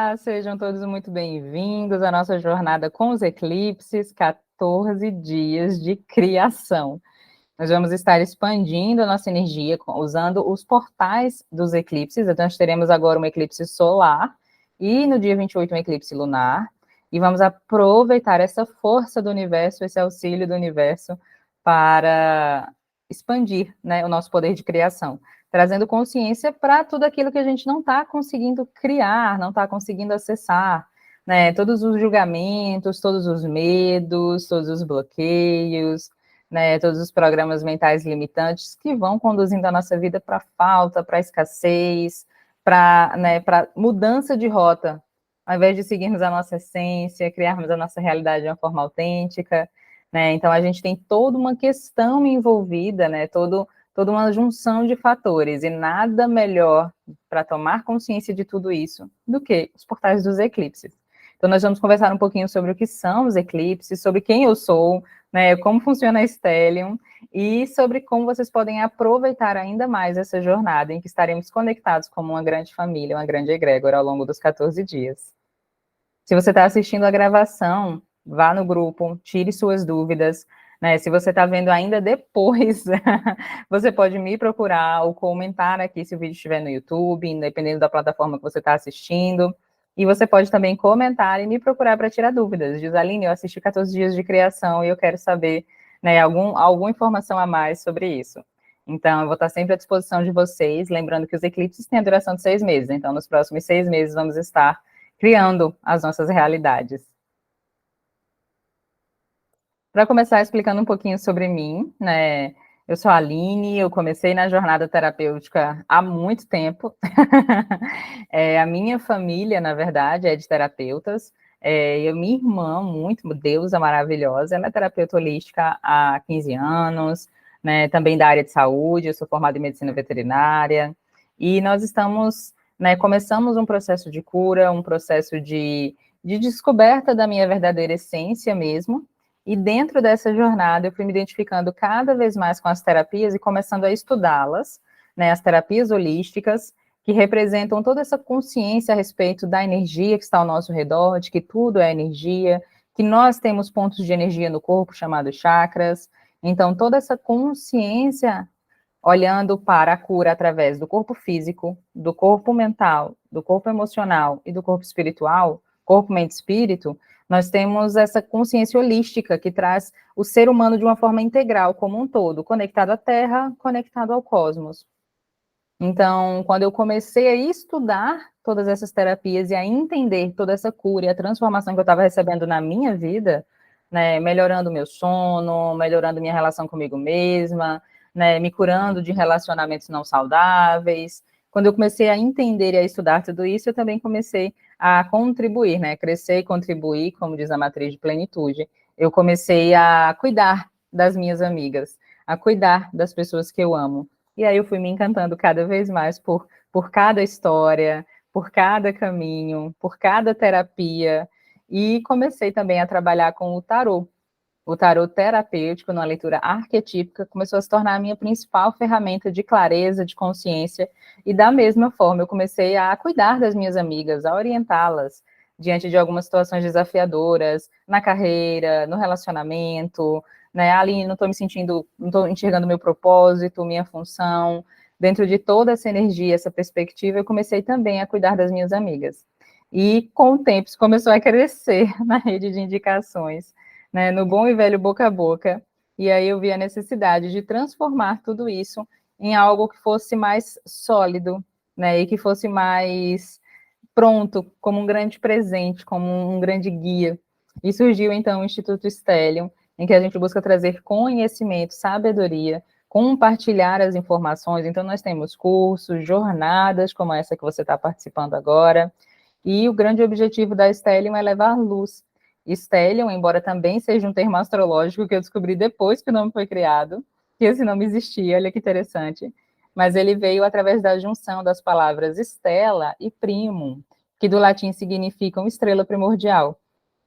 Olá, sejam todos muito bem-vindos à nossa jornada com os eclipses, 14 dias de criação. Nós vamos estar expandindo a nossa energia usando os portais dos eclipses. Então, nós teremos agora um eclipse solar e no dia 28 um eclipse lunar. E vamos aproveitar essa força do universo, esse auxílio do universo para expandir, né, o nosso poder de criação, trazendo consciência para tudo aquilo que a gente não está conseguindo criar, não está conseguindo acessar, né, todos os julgamentos, todos os medos, todos os bloqueios, né, todos os programas mentais limitantes que vão conduzindo a nossa vida para falta, para escassez, para, né, para mudança de rota, ao invés de seguirmos a nossa essência, criarmos a nossa realidade de uma forma autêntica, né, então a gente tem toda uma questão envolvida, né, toda uma junção de fatores, e nada melhor para tomar consciência de tudo isso do que os portais dos eclipses. Então nós vamos conversar um pouquinho sobre o que são os eclipses, sobre quem eu sou, né, como funciona a Stellium, e sobre como vocês podem aproveitar ainda mais essa jornada em que estaremos conectados como uma grande família, uma grande egrégora ao longo dos 14 dias. Se você está assistindo a gravação, vá no grupo, tire suas dúvidas, né? Se você está vendo ainda depois, você pode me procurar ou comentar aqui se o vídeo estiver no YouTube, dependendo da plataforma que você está assistindo. E você pode também comentar e me procurar para tirar dúvidas. Diz, Aline, eu assisti 14 dias de criação e eu quero saber, né, alguma informação a mais sobre isso. Então, eu vou estar sempre à disposição de vocês, lembrando que os eclipses têm a duração de 6 meses, então nos próximos 6 meses vamos estar criando as nossas realidades. Para começar explicando um pouquinho sobre mim, né, eu sou a Aline, eu comecei na jornada terapêutica há muito tempo. A minha família, na verdade, é de terapeutas. Minha irmã, muito deusa maravilhosa, ela é terapeuta holística há 15 anos, né, também da área de saúde, eu sou formada em medicina veterinária, e nós estamos, né, começamos um processo de cura, um processo de descoberta da minha verdadeira essência mesmo. E dentro dessa jornada, eu fui me identificando cada vez mais com as terapias e começando a estudá-las, né, as terapias holísticas, que representam toda essa consciência a respeito da energia que está ao nosso redor, de que tudo é energia, que nós temos pontos de energia no corpo chamados chakras. Então, toda essa consciência olhando para a cura através do corpo físico, do corpo mental, do corpo emocional e do corpo espiritual, corpo, mente, espírito, nós temos essa consciência holística que traz o ser humano de uma forma integral, como um todo, conectado à Terra, conectado ao cosmos. Então, quando eu comecei a estudar todas essas terapias e a entender toda essa cura e a transformação que eu estava recebendo na minha vida, né, melhorando o meu sono, melhorando minha relação comigo mesma, né, me curando de relacionamentos não saudáveis. Quando eu comecei a entender e a estudar tudo isso, eu também comecei a contribuir, né, crescer e contribuir, como diz a matriz de plenitude. Eu comecei a cuidar das minhas amigas, a cuidar das pessoas que eu amo. E aí eu fui me encantando cada vez mais por cada história, por cada caminho, por cada terapia, e comecei também a trabalhar com o tarô. O tarô terapêutico, numa leitura arquetípica, começou a se tornar a minha principal ferramenta de clareza, de consciência, e da mesma forma eu comecei a cuidar das minhas amigas, a orientá-las diante de algumas situações desafiadoras, na carreira, no relacionamento, né, ali não estou me sentindo, não estou enxergando meu propósito, minha função, dentro de toda essa energia, essa perspectiva, eu comecei também a cuidar das minhas amigas. E com o tempo isso começou a crescer na rede de indicações, né, no bom e velho boca a boca, e aí eu vi a necessidade de transformar tudo isso em algo que fosse mais sólido, né, e que fosse mais pronto, como um grande presente, como um grande guia. E surgiu, então, o Instituto Stellium, em que a gente busca trazer conhecimento, sabedoria, compartilhar as informações. Então, nós temos cursos, jornadas, como essa que você está participando agora, e o grande objetivo da Stellium é levar luz. Stellium, embora também seja um termo astrológico que eu descobri depois que o nome foi criado, que esse nome existia, olha que interessante, mas ele veio através da junção das palavras stella e primum, que do latim significam estrela primordial.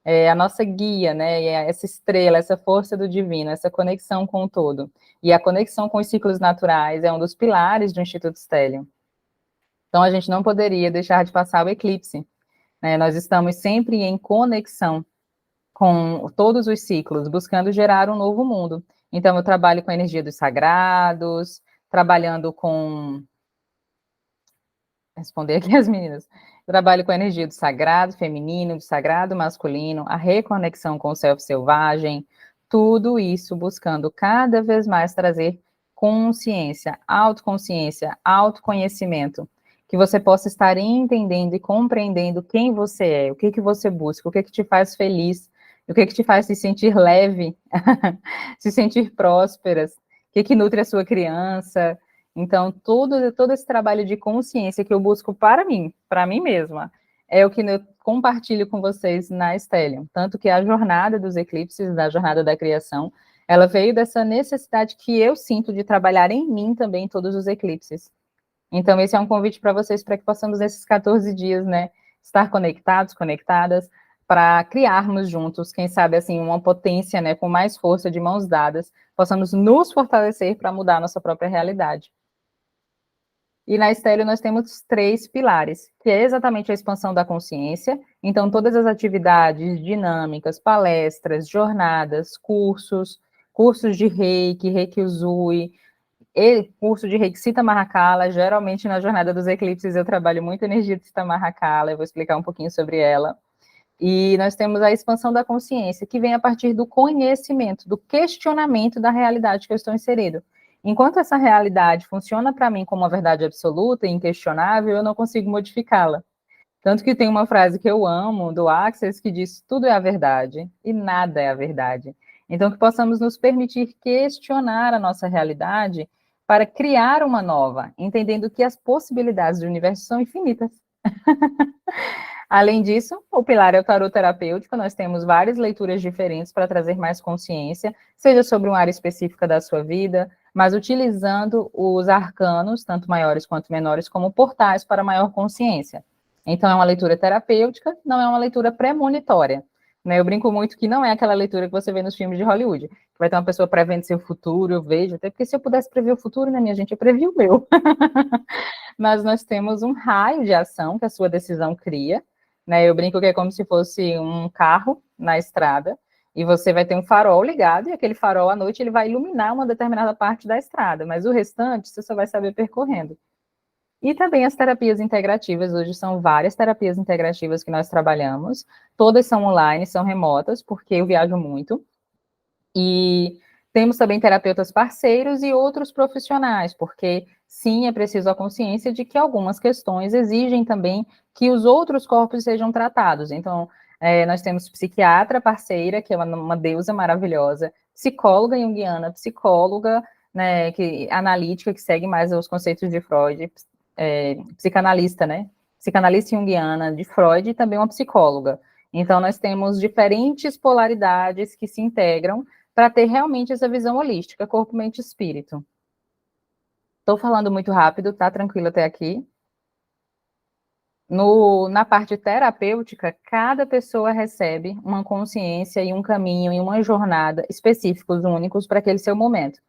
É a nossa guia, né, essa estrela, essa força do divino, essa conexão com o todo. E a conexão com os ciclos naturais é um dos pilares do Instituto Stellium. Então, a gente não poderia deixar de passar o eclipse, né? Nós estamos sempre em conexão com todos os ciclos, buscando gerar um novo mundo. Então, eu trabalho com a energia dos sagrados, trabalhando com... Responder aqui as meninas. Eu trabalho com a energia do sagrado feminino, do sagrado masculino, a reconexão com o self selvagem, tudo isso buscando cada vez mais trazer consciência, autoconsciência, autoconhecimento, que você possa estar entendendo e compreendendo quem você é, o que que você busca, o que que te faz feliz, o que que te faz se sentir leve, se sentir prósperas, o que nutre a sua criança. Então, todo esse trabalho de consciência que eu busco para mim mesma, é o que eu compartilho com vocês na Stellium. Tanto que a jornada dos eclipses, da jornada da criação, ela veio dessa necessidade que eu sinto de trabalhar em mim também todos os eclipses. Então, esse é um convite para vocês, para que possamos, nesses 14 dias, né, estar conectados, conectadas, para criarmos juntos, quem sabe, assim, uma potência, né, com mais força, de mãos dadas, possamos nos fortalecer para mudar a nossa própria realidade. E na Stellium nós temos 3 pilares, que é exatamente a expansão da consciência. Então, todas as atividades, dinâmicas, palestras, jornadas, cursos de Reiki, Reiki Usui, curso de Reiki Sita Mahakala. Geralmente, na jornada dos eclipses, eu trabalho muito a energia de Sita Mahakala, eu vou explicar um pouquinho sobre ela. E nós temos a expansão da consciência, que vem a partir do conhecimento, do questionamento da realidade que eu estou inserido. Enquanto essa realidade funciona para mim como uma verdade absoluta e inquestionável, eu não consigo modificá-la. Tanto que tem uma frase que eu amo, do Access, que diz: tudo é a verdade e nada é a verdade. Então, que possamos nos permitir questionar a nossa realidade para criar uma nova, entendendo que as possibilidades do universo são infinitas. Além disso, o pilar é o tarot terapêutico. Nós temos várias leituras diferentes para trazer mais consciência, seja sobre uma área específica da sua vida, mas utilizando os arcanos, tanto maiores quanto menores, como portais para maior consciência. Então, é uma leitura terapêutica, não é uma leitura premonitória. Né? Eu brinco muito que não é aquela leitura que você vê nos filmes de Hollywood, que vai ter uma pessoa prevendo seu futuro, eu vejo, até porque se eu pudesse prever o futuro, né, minha gente, eu previ o meu. Mas nós temos um raio de ação que a sua decisão cria, né? Eu brinco que é como se fosse um carro na estrada, e você vai ter um farol ligado, e aquele farol à noite ele vai iluminar uma determinada parte da estrada, mas o restante você só vai saber percorrendo. E também as terapias integrativas, hoje são várias terapias integrativas que nós trabalhamos, todas são online, são remotas, porque eu viajo muito, e temos também terapeutas parceiros e outros profissionais, porque sim, é preciso a consciência de que algumas questões exigem também que os outros corpos sejam tratados. Então, nós temos psiquiatra parceira, que é uma deusa maravilhosa, psicóloga junguiana, psicóloga, né, analítica, que segue mais os conceitos de Freud, psicanalista, né? Psicanalista junguiana de Freud e também uma psicóloga. Então, nós temos diferentes polaridades que se integram para ter realmente essa visão holística, corpo, mente e espírito. Estou falando muito rápido, tá tranquilo até aqui? Na parte terapêutica, cada pessoa recebe uma consciência e um caminho e uma jornada específicos, únicos para aquele seu momento.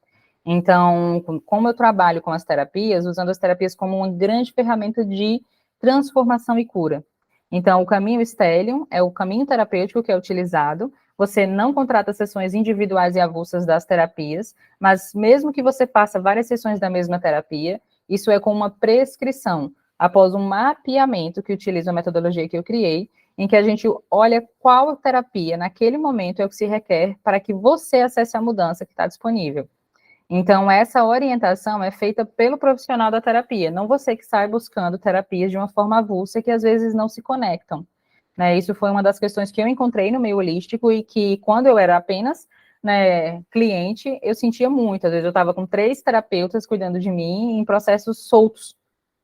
Então, como eu trabalho com as terapias, usando as terapias como uma grande ferramenta de transformação e cura. Então, o caminho Stellium é o caminho terapêutico que é utilizado. Você não contrata sessões individuais e avulsas das terapias, mas mesmo que você faça várias sessões da mesma terapia, isso é com uma prescrição, após um mapeamento que utiliza a metodologia que eu criei, em que a gente olha qual terapia, naquele momento, é o que se requer para que você acesse a mudança que está disponível. Então, essa orientação é feita pelo profissional da terapia, não você que sai buscando terapias de uma forma avulsa que às vezes não se conectam. Né? Isso foi uma das questões que eu encontrei no meio holístico e que, quando eu era apenas, né, cliente, eu sentia muito. Às vezes eu estava com 3 terapeutas cuidando de mim em processos soltos,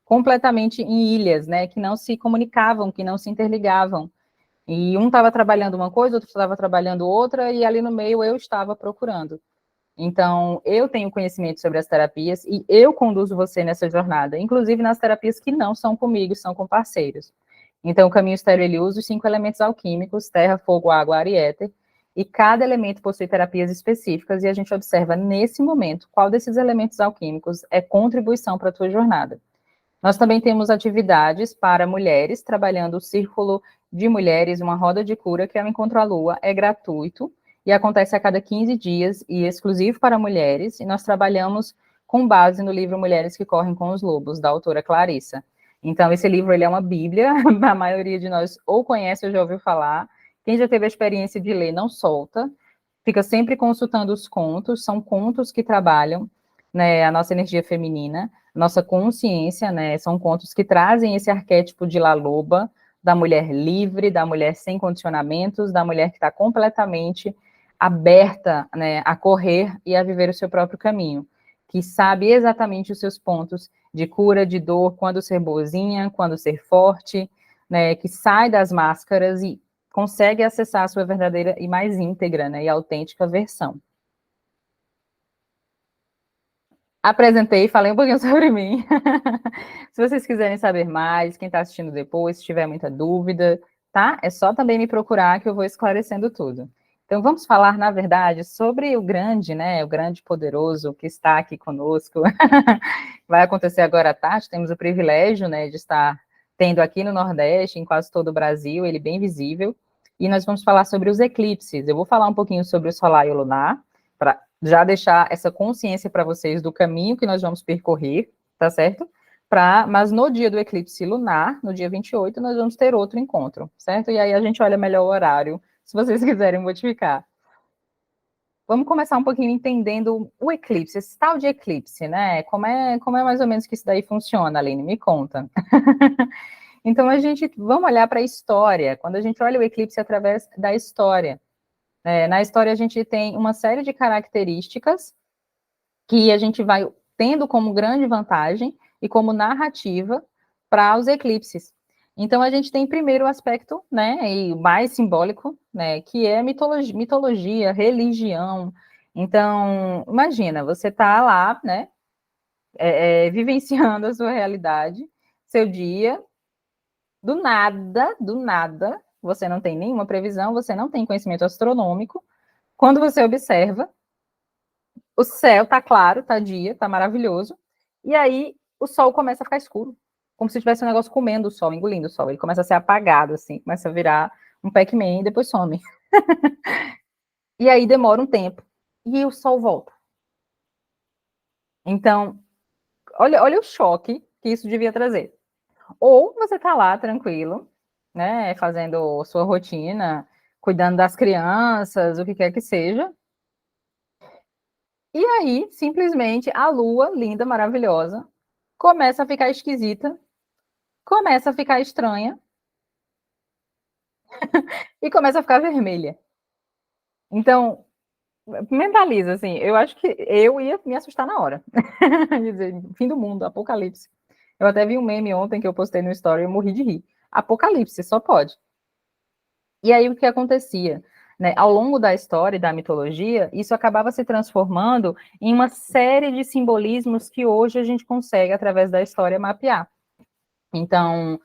completamente em ilhas, né, que não se comunicavam, que não se interligavam. E um estava trabalhando uma coisa, outro estava trabalhando outra, e ali no meio eu estava procurando. Então, eu tenho conhecimento sobre as terapias e eu conduzo você nessa jornada, inclusive nas terapias que não são comigo, são com parceiros. Então, o caminho estéreo, ele usa os 5 elementos alquímicos, terra, fogo, água, ar e éter, e cada elemento possui terapias específicas, e a gente observa, nesse momento, qual desses elementos alquímicos é contribuição para a tua jornada. Nós também temos atividades para mulheres, trabalhando o círculo de mulheres, uma roda de cura, que é o Encontro à Lua, é gratuito e acontece a cada 15 dias e exclusivo para mulheres, e nós trabalhamos com base no livro Mulheres que Correm com os Lobos, da autora Clarissa. Então, esse livro ele é uma bíblia, a maioria de nós ou conhece ou já ouviu falar. Quem já teve a experiência de ler não solta, fica sempre consultando os contos, são contos que trabalham, né, a nossa energia feminina, nossa consciência, né, são contos que trazem esse arquétipo de La Loba, da mulher livre, da mulher sem condicionamentos, da mulher que está completamente aberta, né, a correr e a viver o seu próprio caminho, que sabe exatamente os seus pontos de cura, de dor, quando ser boazinha, quando ser forte, né, que sai das máscaras e consegue acessar a sua verdadeira e mais íntegra, né, e autêntica versão. Apresentei, falei um pouquinho sobre mim. Se vocês quiserem saber mais, quem está assistindo depois, se tiver muita dúvida, tá? É só também me procurar que eu vou esclarecendo tudo. Então, vamos falar, na verdade, sobre o grande, né, o grande poderoso que está aqui conosco. Vai acontecer agora à tarde, temos o privilégio, né, de estar tendo aqui no Nordeste, em quase todo o Brasil, ele bem visível, e nós vamos falar sobre os eclipses. Eu vou falar um pouquinho sobre o solar e o lunar, para já deixar essa consciência para vocês do caminho que nós vamos percorrer, tá certo? Mas no dia do eclipse lunar, no dia 28, nós vamos ter outro encontro, certo? E aí a gente olha melhor o horário, se vocês quiserem modificar. Vamos começar um pouquinho entendendo o eclipse, esse tal de eclipse, né? Como é mais ou menos que isso daí funciona, Aline? Me conta. Então, vamos olhar para a história, quando a gente olha o eclipse através da história. Na história, a gente tem uma série de características que a gente vai tendo como grande vantagem e como narrativa para os eclipses. Então, a gente tem primeiro o aspecto, né, e mais simbólico, né, que é mitologia, religião. Então, imagina, você está lá, né, vivenciando a sua realidade, seu dia, do nada, você não tem nenhuma previsão, você não tem conhecimento astronômico. Quando você observa, o céu tá claro, tá dia, tá maravilhoso, e aí o sol começa a ficar escuro, como se tivesse um negócio comendo o sol, engolindo o sol. Ele começa a ser apagado, assim, começa a virar um Pac-Man e depois some. E aí demora um tempo, e o sol volta. Então, olha o choque que isso devia trazer. Ou você tá lá tranquilo, né, fazendo sua rotina, cuidando das crianças, o que quer que seja, e aí, simplesmente, a lua, linda, maravilhosa, começa a ficar esquisita, começa a ficar estranha e começa a ficar vermelha. Então, mentaliza, assim, eu acho que eu ia me assustar na hora. Dizer, fim do mundo, apocalipse. Eu até vi um meme ontem que eu postei no story e eu morri de rir. Apocalipse, só pode. E aí, o que acontecia? Né, ao longo da história e da mitologia, isso acabava se transformando em uma série de simbolismos que hoje a gente consegue, através da história, mapear. Então,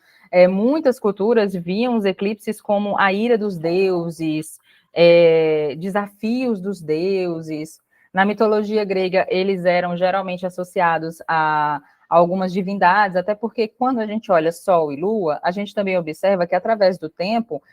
muitas culturas viam os eclipses como a ira dos deuses, desafios dos deuses. Na mitologia grega, eles eram geralmente associados a algumas divindades, até porque quando a gente olha Sol e Lua, a gente também observa que, através do tempo,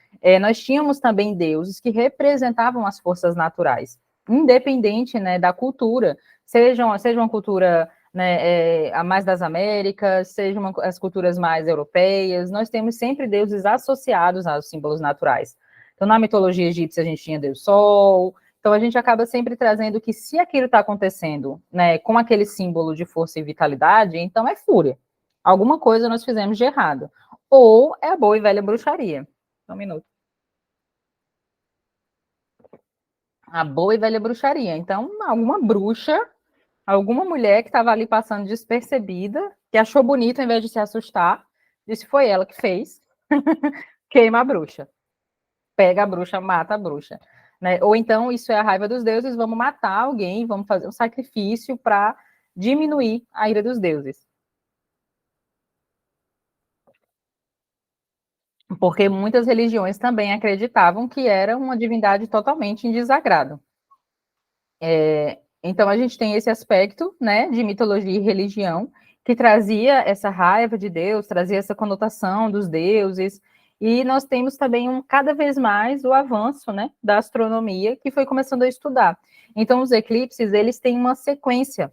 nós tínhamos também deuses que representavam as forças naturais, independente, né, da cultura, seja uma cultura, né, a mais das Américas, sejam as culturas mais europeias, nós temos sempre deuses associados aos símbolos naturais. Então, na mitologia egípcia, a gente tinha Deus Sol, então a gente acaba sempre trazendo que se aquilo está acontecendo, né, com aquele símbolo de força e vitalidade, então é fúria. Alguma coisa nós fizemos de errado. Ou é a boa e velha bruxaria. Só um minuto. A boa e velha bruxaria. Então, alguma bruxa, alguma mulher que estava ali passando despercebida, que achou bonito, em vez de se assustar, disse foi ela que fez, queima a bruxa. Pega a bruxa, mata a bruxa. Né? Ou então, isso é a raiva dos deuses, vamos matar alguém, vamos fazer um sacrifício para diminuir a ira dos deuses. Porque muitas religiões também acreditavam que era uma divindade totalmente em desagrado. Então, a gente tem esse aspecto, né, de mitologia e religião, que trazia essa raiva de Deus, trazia essa conotação dos deuses, E nós temos também cada vez mais o avanço, né, da astronomia, que foi começando a estudar. Então, os eclipses, eles têm uma sequência,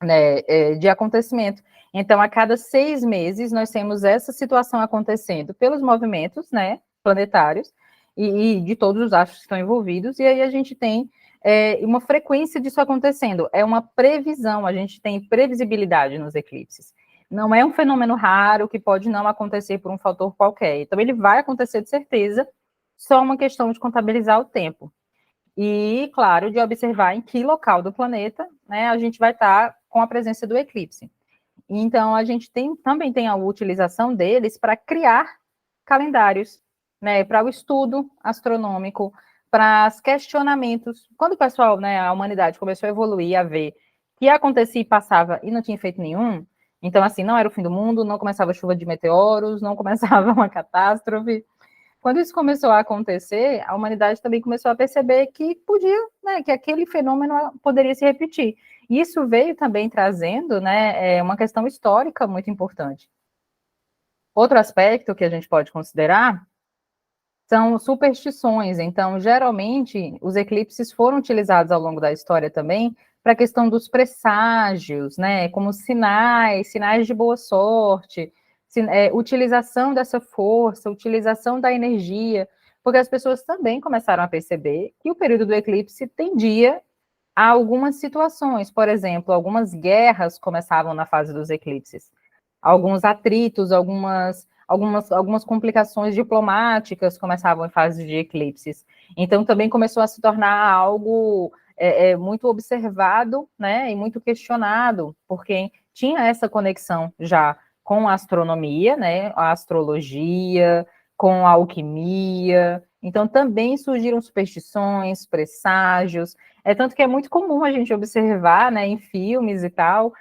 né, de acontecimento. Então, a cada 6 meses, nós temos essa situação acontecendo pelos movimentos, né, planetários e de todos os astros que estão envolvidos, e aí a gente tem uma frequência disso acontecendo. É uma previsão, a gente tem previsibilidade nos eclipses. Não é um fenômeno raro que pode não acontecer por um fator qualquer. Então, ele vai acontecer de certeza, só uma questão de contabilizar o tempo. E, claro, de observar em que local do planeta, né, a gente vai estar com a presença do eclipse. Então, a gente também tem a utilização deles para criar calendários, né, para o estudo astronômico, para os questionamentos. Quando o pessoal, né, a humanidade começou a evoluir, a ver que acontecia e passava e não tinha efeito nenhum, então, assim, não era o fim do mundo, não começava chuva de meteoros, não começava uma catástrofe. Quando isso começou a acontecer, a humanidade também começou a perceber que podia, né, que aquele fenômeno poderia se repetir. Isso veio também trazendo, né, uma questão histórica muito importante. Outro aspecto que a gente pode considerar são superstições. Então, geralmente, os eclipses foram utilizados ao longo da história também para a questão dos presságios, né, como sinais de boa sorte, utilização dessa força, utilização da energia, porque as pessoas também começaram a perceber que o período do eclipse tendia a algumas situações. Por exemplo, algumas guerras começavam na fase dos eclipses, alguns atritos, algumas complicações diplomáticas começavam em fase de eclipses. Então, também começou a se tornar algo muito observado, né, e muito questionado, porque tinha essa conexão já com a astronomia, né, a astrologia, com a alquimia. Então, também surgiram superstições, presságios. Tanto que é muito comum a gente observar, né, em filmes e tal,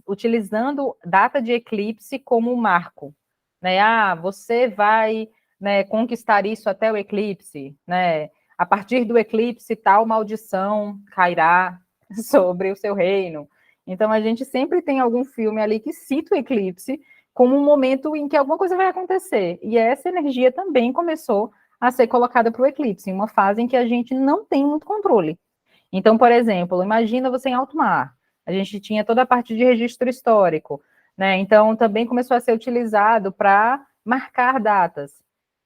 utilizando data de eclipse como marco, né? Ah, você vai, né, conquistar isso até o eclipse, né? A partir do eclipse, tal maldição cairá sobre o seu reino. Então, a gente sempre tem algum filme ali que cita o eclipse como um momento em que alguma coisa vai acontecer. E essa energia também começou a ser colocada para o eclipse, em uma fase em que a gente não tem muito controle. Então, por exemplo, imagina você em alto mar. A gente tinha toda a parte de registro histórico, né? Então, também começou a ser utilizado para marcar datas,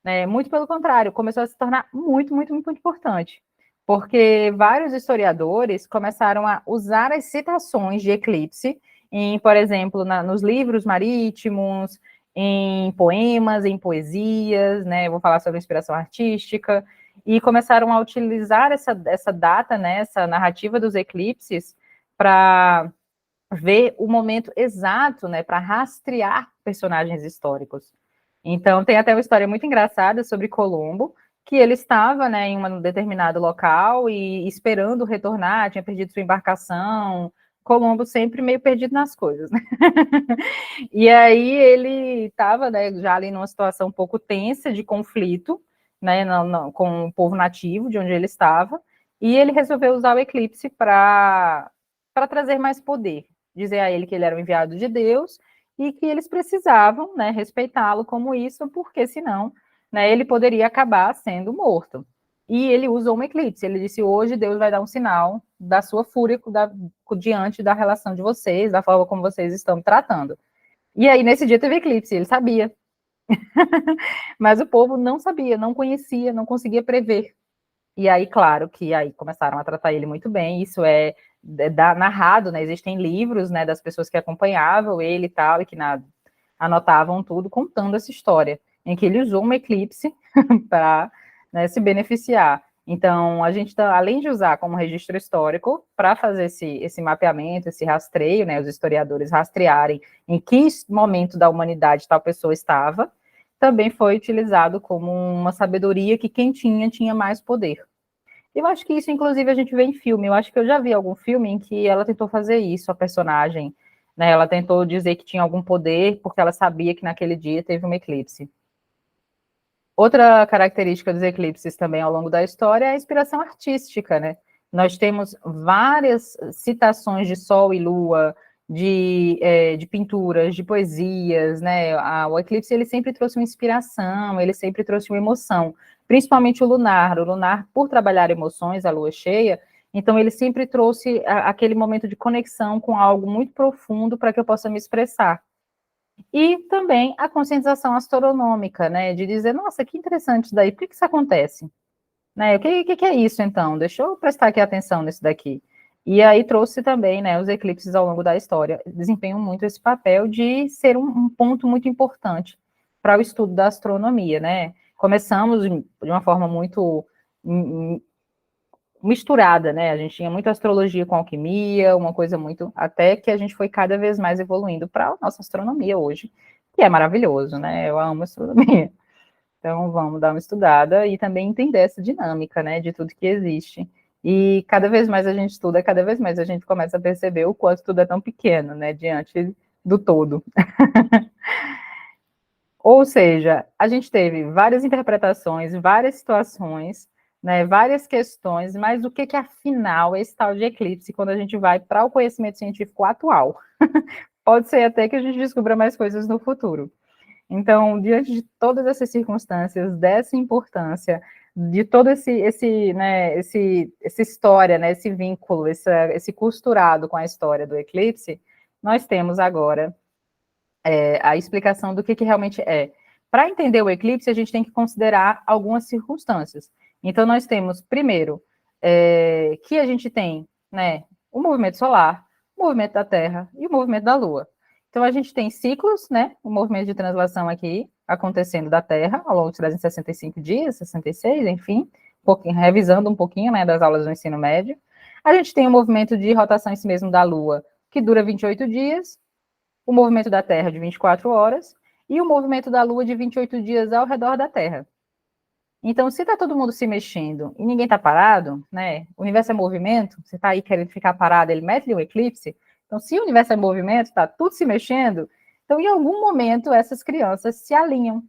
né? Muito pelo contrário, começou a se tornar muito, muito, muito importante, porque vários historiadores começaram a usar as citações de eclipse em, por exemplo, nos livros marítimos, em poemas, em poesias, né? Vou falar sobre inspiração artística, e começaram a utilizar essa data, né, essa narrativa dos eclipses, para ver o momento exato, né, para rastrear personagens históricos. Então, tem até uma história muito engraçada sobre Colombo, que ele estava, né, em um determinado local e esperando retornar, tinha perdido sua embarcação. Colombo sempre meio perdido nas coisas, né? E aí ele estava, né, já ali numa situação um pouco tensa de conflito, né, com o povo nativo de onde ele estava, e ele resolveu usar o eclipse para trazer mais poder, dizer a ele que ele era o enviado de Deus e que eles precisavam, né, respeitá-lo como isso, porque senão, né, ele poderia acabar sendo morto. E ele usou um eclipse, ele disse, hoje Deus vai dar um sinal da sua fúria diante da relação de vocês, da forma como vocês estão me tratando. E aí, nesse dia, teve eclipse, ele sabia. Mas o povo não sabia, não conhecia, não conseguia prever. E aí, claro, que aí começaram a tratar ele muito bem, isso narrado, né? Existem livros, né, das pessoas que acompanhavam ele e tal, e que anotavam tudo, contando essa história, em que ele usou um eclipse para, né, se beneficiar. Então, a gente, além de usar como registro histórico, para fazer esse mapeamento, esse rastreio, né, os historiadores rastrearem em que momento da humanidade tal pessoa estava, também foi utilizado como uma sabedoria que quem tinha mais poder. Eu acho que isso, inclusive, a gente vê em filme. Eu acho que eu já vi algum filme em que ela tentou fazer isso, a personagem, né? Ela tentou dizer que tinha algum poder porque ela sabia que naquele dia teve um eclipse. Outra característica dos eclipses também ao longo da história é a inspiração artística, né? Nós temos várias citações de Sol e Lua de pinturas, de poesias, né? O eclipse, ele sempre trouxe uma inspiração, ele sempre trouxe uma emoção, principalmente o lunar. O lunar, por trabalhar emoções, a lua cheia, então ele sempre trouxe aquele momento de conexão com algo muito profundo para que eu possa me expressar. E também a conscientização astronômica, né? De dizer, nossa, que interessante isso daí, por que isso acontece? Né? O que é isso, então? Deixa eu prestar aqui atenção nisso daqui. E aí trouxe também, né, os eclipses ao longo da história, desempenham muito esse papel de ser um ponto muito importante para o estudo da astronomia, né? Começamos de uma forma muito misturada, né? A gente tinha muita astrologia com alquimia, uma coisa muito... Até que a gente foi cada vez mais evoluindo para a nossa astronomia hoje, que é maravilhoso, né? Eu amo astronomia. Então, vamos dar uma estudada e também entender essa dinâmica, né, de tudo que existe. E cada vez mais a gente estuda, cada vez mais a gente começa a perceber o quanto tudo é tão pequeno, né, diante do todo. Ou seja, a gente teve várias interpretações, várias situações, né, várias questões, mas o que afinal é esse tal de eclipse quando a gente vai para o conhecimento científico atual? Pode ser até que a gente descubra mais coisas no futuro. Então, diante de todas essas circunstâncias, dessa importância, de todo essa história, né, esse vínculo, esse costurado com a história do eclipse, nós temos agora a explicação do que realmente é. Para entender o eclipse, a gente tem que considerar algumas circunstâncias. Então, nós temos, primeiro, que a gente tem, né, o movimento solar, o movimento da Terra e o movimento da Lua. Então, a gente tem ciclos, né, o movimento de translação aqui, acontecendo da Terra, ao longo de 365 dias, 66, enfim, revisando um pouquinho, né, das aulas do ensino médio. A gente tem o movimento de rotação em si mesmo da Lua, que dura 28 dias, o movimento da Terra de 24 horas e o movimento da Lua de 28 dias ao redor da Terra. Então, se está todo mundo se mexendo e ninguém está parado, né? O universo é movimento, você está aí querendo ficar parado, ele mete um eclipse. Então, se o universo é movimento, está tudo se mexendo, então, em algum momento, essas crianças se alinham,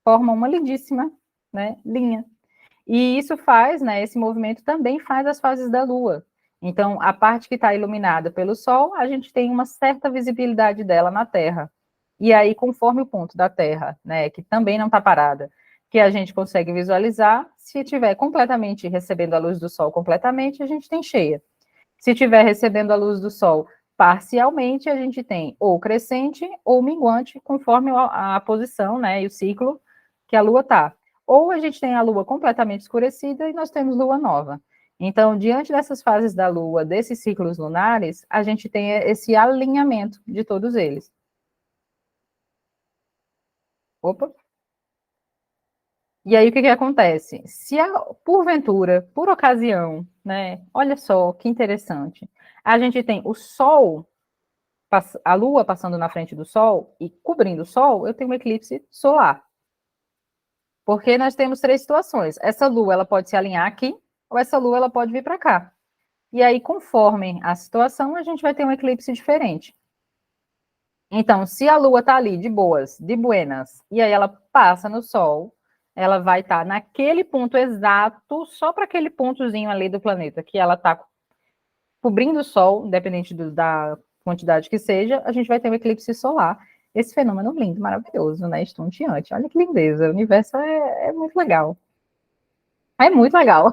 formam uma lindíssima, né, linha. E isso faz, né, esse movimento também faz as fases da Lua. Então, a parte que está iluminada pelo Sol, a gente tem uma certa visibilidade dela na Terra. E aí, conforme o ponto da Terra, né, que também não está parada, que a gente consegue visualizar, se estiver completamente recebendo a luz do Sol completamente, a gente tem cheia. Se estiver recebendo a luz do Sol parcialmente, a gente tem ou crescente ou minguante, conforme a posição, né, e o ciclo que a Lua está. Ou a gente tem a Lua completamente escurecida e nós temos Lua nova. Então, diante dessas fases da Lua, desses ciclos lunares, a gente tem esse alinhamento de todos eles. Opa! E aí, o que acontece? Se, porventura, por ocasião, né, olha só que interessante, a gente tem o Sol, a Lua passando na frente do Sol e cobrindo o Sol, eu tenho um eclipse solar. Porque nós temos três situações. Essa Lua, ela pode se alinhar aqui, ou essa Lua, ela pode vir para cá. E aí, conforme a situação, a gente vai ter um eclipse diferente. Então, se a Lua está ali de boas, de buenas, e aí ela passa no Sol, ela vai estar naquele ponto exato, só para aquele pontozinho ali do planeta, que ela está cobrindo o Sol, independente da quantidade que seja, a gente vai ter um eclipse solar. Esse fenômeno lindo, maravilhoso, né? Estonteante. Olha que lindeza. O universo é muito legal. É muito legal.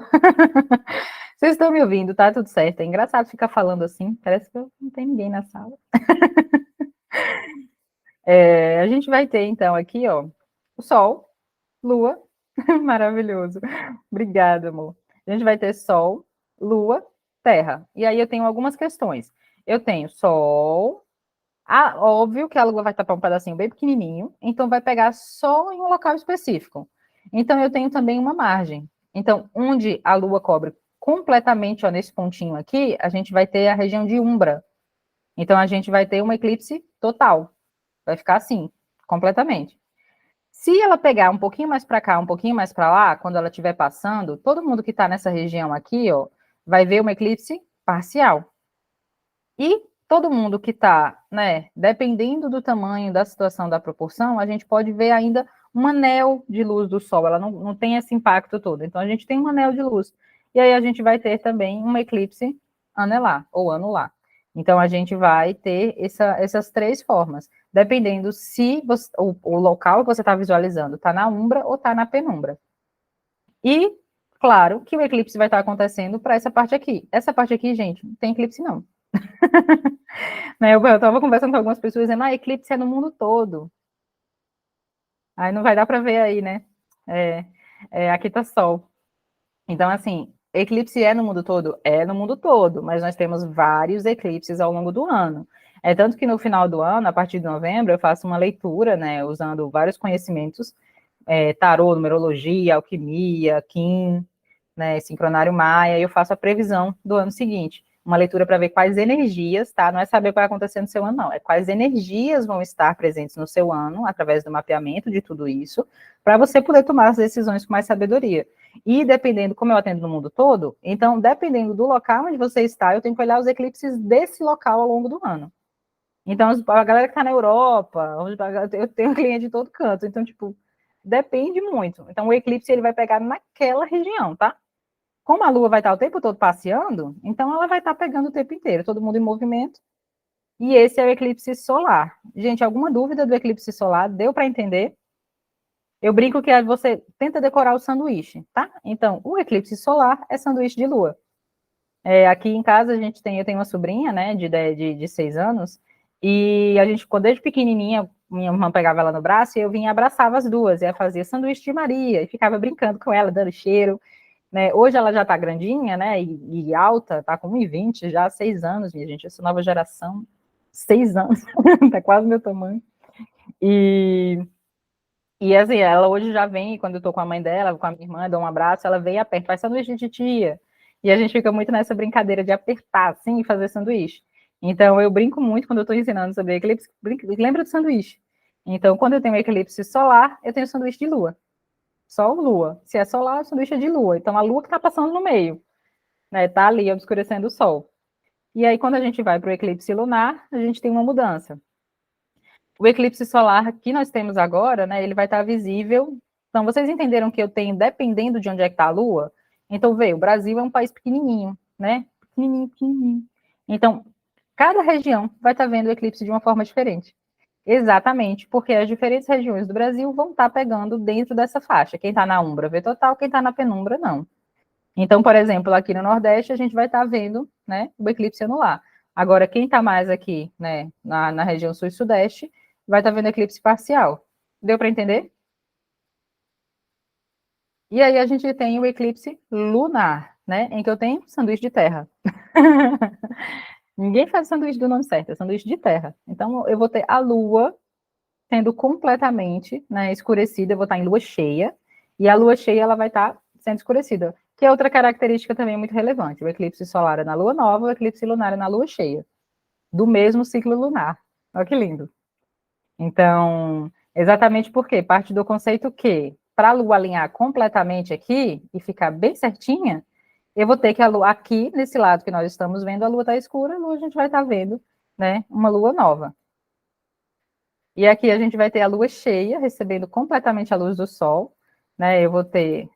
Vocês estão me ouvindo, tá tudo certo. É engraçado ficar falando assim, parece que não tem ninguém na sala. A gente vai ter, então, aqui, ó, o Sol, Lua, maravilhoso. Obrigada, amor. A gente vai ter Sol, Lua, Terra. E aí eu tenho algumas questões. Eu tenho Sol, óbvio que a Lua vai estar para um pedacinho bem pequenininho, então vai pegar só em um local específico. Então eu tenho também uma margem. Então, onde a Lua cobre completamente, ó, nesse pontinho aqui, a gente vai ter a região de umbra. Então a gente vai ter um eclipse total. Vai ficar assim, completamente. Se ela pegar um pouquinho mais para cá, um pouquinho mais para lá, quando ela estiver passando, todo mundo que está nessa região aqui, ó, vai ver uma eclipse parcial. E todo mundo que está, né, dependendo do tamanho, da situação, da proporção, a gente pode ver ainda um anel de luz do Sol, ela não tem esse impacto todo. Então, a gente tem um anel de luz. E aí a gente vai ter também um eclipse anelar, ou anular. Então, a gente vai ter essas três formas, dependendo se o local que você está visualizando está na umbra ou está na penumbra. E, claro, que o eclipse vai estar acontecendo para essa parte aqui. Essa parte aqui, gente, não tem eclipse, não. Né, eu estava conversando com algumas pessoas dizendo, eclipse é no mundo todo. Aí não vai dar para ver aí, né? Aqui está Sol. Então, assim, eclipse é no mundo todo? É no mundo todo, mas nós temos vários eclipses ao longo do ano. É tanto que no final do ano, a partir de novembro, eu faço uma leitura, né, usando vários conhecimentos, tarô, numerologia, alquimia, Kim, né, sincronário maia, e eu faço a previsão do ano seguinte. Uma leitura para ver quais energias, tá? Não é saber o que vai acontecer no seu ano, não. É quais energias vão estar presentes no seu ano, através do mapeamento de tudo isso, para você poder tomar as decisões com mais sabedoria. E dependendo, como eu atendo no mundo todo, então, dependendo do local onde você está, eu tenho que olhar os eclipses desse local ao longo do ano. Então, a galera que está na Europa, eu tenho cliente de todo canto, então, tipo, depende muito. Então, o eclipse, ele vai pegar naquela região, tá? Como a Lua vai estar o tempo todo passeando, então ela vai estar pegando o tempo inteiro, todo mundo em movimento. E esse é o eclipse solar. Gente, alguma dúvida do eclipse solar? Deu para entender? Eu brinco que você tenta decorar o sanduíche, tá? Então, o eclipse solar é sanduíche de lua. Aqui em casa eu tenho uma sobrinha, né, de 6 anos, e a gente, quando desde pequenininha, minha irmã pegava ela no braço e eu vinha e abraçava as duas, e ela fazia sanduíche de Maria, e ficava brincando com ela, dando cheiro. Né? Hoje ela já está grandinha, né? E alta, está com 1,20 já há 6 anos, minha gente. Essa nova geração, 6 anos, está quase meu tamanho. E assim, ela hoje já vem, quando eu tô com a mãe dela, com a minha irmã, dou um abraço, ela vem e aperta, faz sanduíche de tia. E a gente fica muito nessa brincadeira de apertar, assim, e fazer sanduíche. Então, eu brinco muito quando eu estou ensinando sobre eclipse, lembra do sanduíche. Então, quando eu tenho eclipse solar, eu tenho sanduíche de lua. Sol, lua. Se é solar, o sanduíche é de lua. Então, a lua que está passando no meio, né? Tá ali obscurecendo o sol. E aí, quando a gente vai para o eclipse lunar, a gente tem uma mudança. O eclipse solar que nós temos agora, né? Ele vai estar visível. Então, vocês entenderam que eu tenho, dependendo de onde é que está a lua? Então, veio, o Brasil é um país pequenininho, né? Pequenininho, pequenininho. Então, cada região vai estar vendo o eclipse de uma forma diferente. Exatamente, porque as diferentes regiões do Brasil vão estar pegando dentro dessa faixa. Quem está na umbra vê total, quem está na penumbra não. Então, por exemplo, aqui no Nordeste a gente vai estar vendo, né, o eclipse anular. Agora, quem está mais aqui, né, na região sul e sudeste, vai estar vendo eclipse parcial. Deu para entender? E aí a gente tem o eclipse lunar, né, em que eu tenho sanduíche de terra. Ninguém faz sanduíche do nome certo, é sanduíche de terra. Então, eu vou ter a lua sendo completamente, né, escurecida, eu vou estar em lua cheia, e a lua cheia ela vai estar sendo escurecida, que é outra característica também muito relevante. O eclipse solar é na lua nova, o eclipse lunar é na lua cheia, do mesmo ciclo lunar. Olha que lindo. Então, exatamente porque parte do conceito que, para a lua alinhar completamente aqui e ficar bem certinha, eu vou ter que a lua, aqui, nesse lado que nós estamos vendo, a lua está escura, a lua a gente vai estar vendo, né, uma lua nova. E aqui a gente vai ter a lua cheia, recebendo completamente a luz do sol, né? Deixa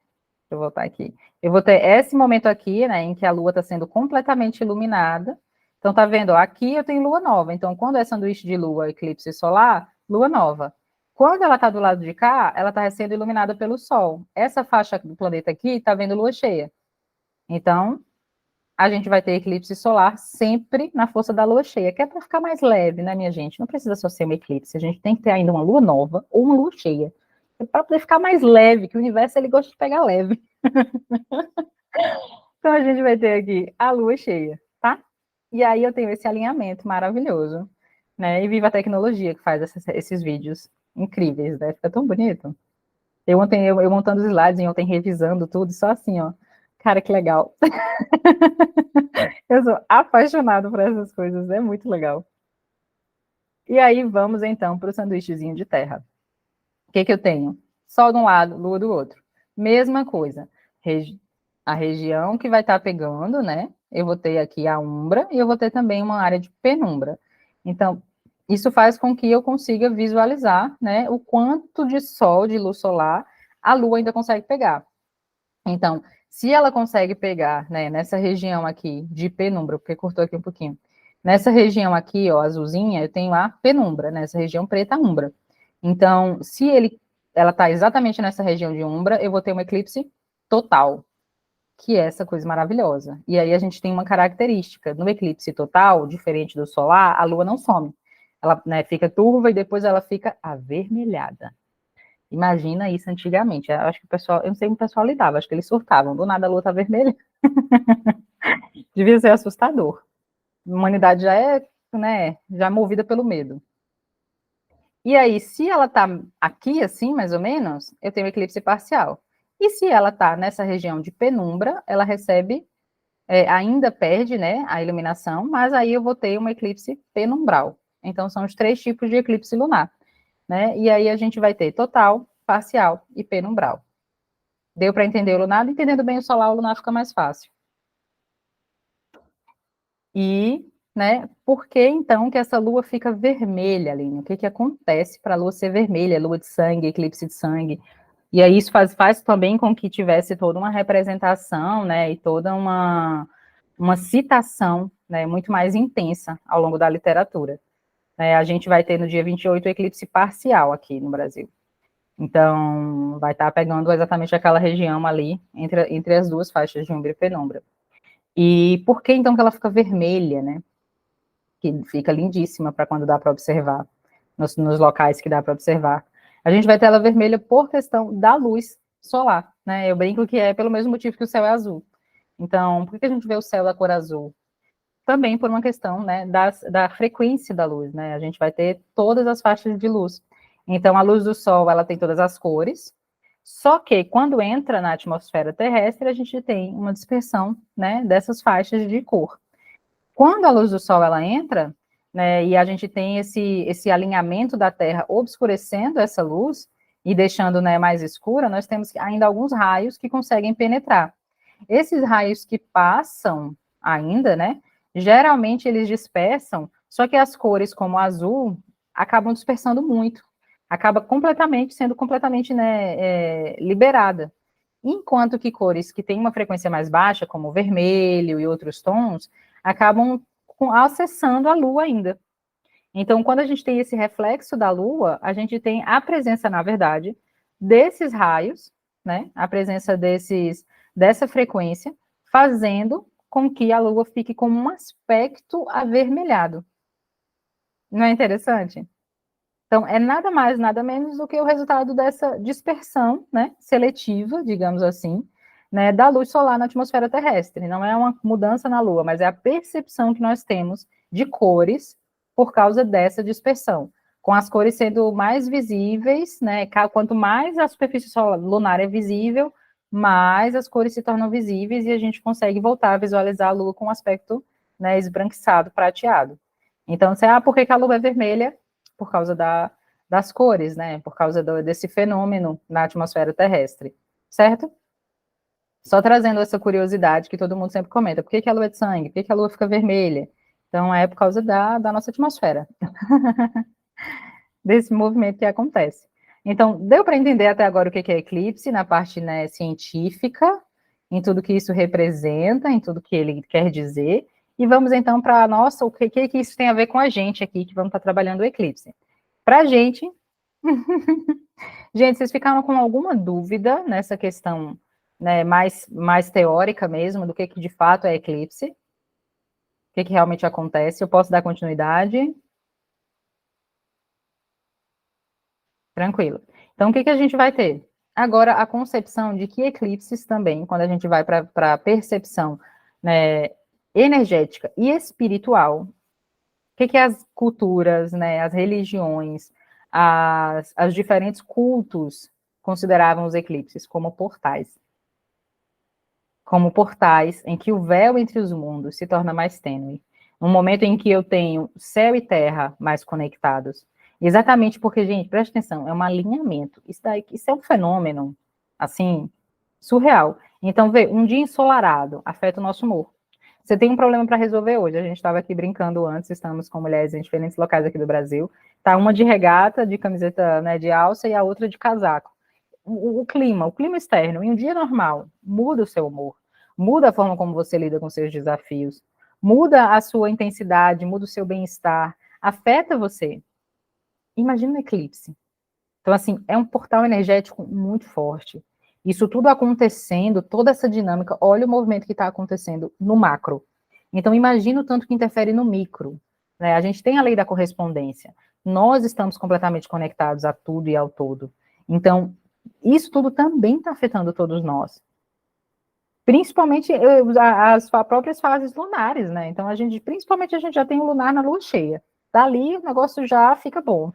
eu voltar aqui. Eu vou ter esse momento aqui, né, em que a lua está sendo completamente iluminada. Então, tá vendo? Ó, aqui eu tenho lua nova. Então, quando é sanduíche de lua, eclipse solar, lua nova. Quando ela está do lado de cá, ela está sendo iluminada pelo sol. Essa faixa do planeta aqui está vendo lua cheia. Então, a gente vai ter eclipse solar sempre na força da lua cheia, que é para ficar mais leve, né, minha gente? Não precisa só ser um eclipse, a gente tem que ter ainda uma lua nova ou uma lua cheia. É para poder ficar mais leve, que o universo ele gosta de pegar leve. Então a gente vai ter aqui a lua cheia, tá? E aí eu tenho esse alinhamento maravilhoso, né? E viva a tecnologia que faz esses vídeos incríveis, né? Fica tão bonito. Eu montando os slides e ontem revisando tudo, só assim, ó. Cara, que legal. Eu sou apaixonado por essas coisas, é muito legal. E aí vamos então para o sanduíchezinho de terra. O que eu tenho? Sol de um lado, lua do outro. Mesma coisa. A região que vai estar pegando, né? Eu vou ter aqui a umbra e eu vou ter também uma área de penumbra. Então, isso faz com que eu consiga visualizar, né, o quanto de sol, de luz solar, a lua ainda consegue pegar. Então, se ela consegue pegar, né, nessa região aqui de penumbra, porque cortou aqui um pouquinho, Nessa região aqui, ó, azulzinha, eu tenho a penumbra, nessa região preta, a umbra. Então, se ela está exatamente nessa região de umbra, eu vou ter um eclipse total, que é essa coisa maravilhosa. E aí a gente tem uma característica, no eclipse total, diferente do solar, a lua não some. Ela, né, fica turva e depois ela fica avermelhada. Imagina isso antigamente. Eu acho que o pessoal, eu não sei como o pessoal lidava, acho que eles surtavam. Do nada a lua tá vermelha. Devia ser assustador. A humanidade já é, né, já é movida pelo medo. E aí, se ela tá aqui, assim, mais ou menos, eu tenho eclipse parcial. E se ela tá nessa região de penumbra, ela recebe, ainda perde, né, a iluminação, mas aí eu vou ter um eclipse penumbral. Então, são os 3 tipos de eclipse lunar, né? E aí a gente vai ter total, parcial e penumbral. Deu para entender o lunar? Entendendo bem o solar, o lunar fica mais fácil. E, né, por que então que essa lua fica vermelha, Aline? O que acontece para a lua ser vermelha? Lua de sangue, eclipse de sangue. E aí isso faz também com que tivesse toda uma representação, né, e toda uma citação, né, muito mais intensa ao longo da literatura. A gente vai ter no dia 28 o eclipse parcial aqui no Brasil. Então, vai estar pegando exatamente aquela região ali, entre as duas faixas de umbra e penumbra. E por que então que ela fica vermelha, né? Que fica lindíssima para quando dá para observar, nos locais que dá para observar. A gente vai ter ela vermelha por questão da luz solar, né? Eu brinco que é pelo mesmo motivo que o céu é azul. Então, por que a gente vê o céu da cor azul? Também por uma questão, né, da frequência da luz, né? A gente vai ter todas as faixas de luz. Então, a luz do sol, ela tem todas as cores, só que quando entra na atmosfera terrestre, a gente tem uma dispersão, né, dessas faixas de cor. Quando a luz do sol ela entra, né, e a gente tem esse alinhamento da Terra obscurecendo essa luz e deixando, né, mais escura, nós temos ainda alguns raios que conseguem penetrar. Esses raios que passam ainda, né, geralmente eles dispersam, só que as cores como o azul acabam dispersando muito, acaba sendo completamente, né, liberada. Enquanto que cores que têm uma frequência mais baixa, como o vermelho e outros tons, acabam acessando a Lua ainda. Então, quando a gente tem esse reflexo da Lua, a gente tem a presença, na verdade, desses raios, né? A presença dessa frequência, fazendo com que a Lua fique com um aspecto avermelhado. Não é interessante? Então, é nada mais, nada menos do que o resultado dessa dispersão, né, seletiva, digamos assim, né, da luz solar na atmosfera terrestre. Não é uma mudança na Lua, mas é a percepção que nós temos de cores por causa dessa dispersão. Com as cores sendo mais visíveis, né, quanto mais a superfície lunar é visível, mais as cores se tornam visíveis e a gente consegue voltar a visualizar a Lua com um aspecto, né, esbranquiçado, prateado. Então, por que a Lua é vermelha? Por causa das cores, né? Por causa desse fenômeno na atmosfera terrestre, certo? Só trazendo essa curiosidade que todo mundo sempre comenta. Por que a lua é de sangue? Por que a lua fica vermelha? Então, é por causa da nossa atmosfera. Desse movimento que acontece. Então, deu para entender até agora o que é eclipse, na parte, né, científica, em tudo que isso representa, em tudo que ele quer dizer. E vamos então para a nossa, o que isso tem a ver com a gente aqui, que vamos estar trabalhando o eclipse. Para a gente, gente, vocês ficaram com alguma dúvida nessa questão, né, mais teórica mesmo, do que de fato é eclipse? O que realmente acontece? Eu posso dar continuidade? Tranquilo. Então, o que a gente vai ter? Agora, a concepção de que eclipses também, quando a gente vai para a percepção, né, energética e espiritual, o que as culturas, né, as religiões, as diferentes cultos consideravam os eclipses como portais. Como portais em que o véu entre os mundos se torna mais tênue. Um momento em que eu tenho céu e terra mais conectados. Exatamente porque, gente, presta atenção, é um alinhamento. Isso é um fenômeno, assim, surreal. Então, vê, um dia ensolarado afeta o nosso humor. Você tem um problema para resolver hoje. A gente estava aqui brincando antes, estamos com mulheres em diferentes locais aqui do Brasil. Tá uma de regata, de camiseta, né, de alça, e a outra de casaco. O clima externo, em um dia normal, muda o seu humor, muda a forma como você lida com seus desafios, muda a sua intensidade, muda o seu bem-estar, afeta você. Imagina um eclipse. Então, assim, é um portal energético muito forte. Isso tudo acontecendo, toda essa dinâmica, olha o movimento que está acontecendo no macro. Então, imagina o tanto que interfere no micro. Né? A gente tem a lei da correspondência. Nós estamos completamente conectados a tudo e ao todo. Então, isso tudo também está afetando todos nós. Principalmente as próprias fases lunares, né? Então, principalmente a gente já tem o lunar na lua cheia. Dali, o negócio já fica bom.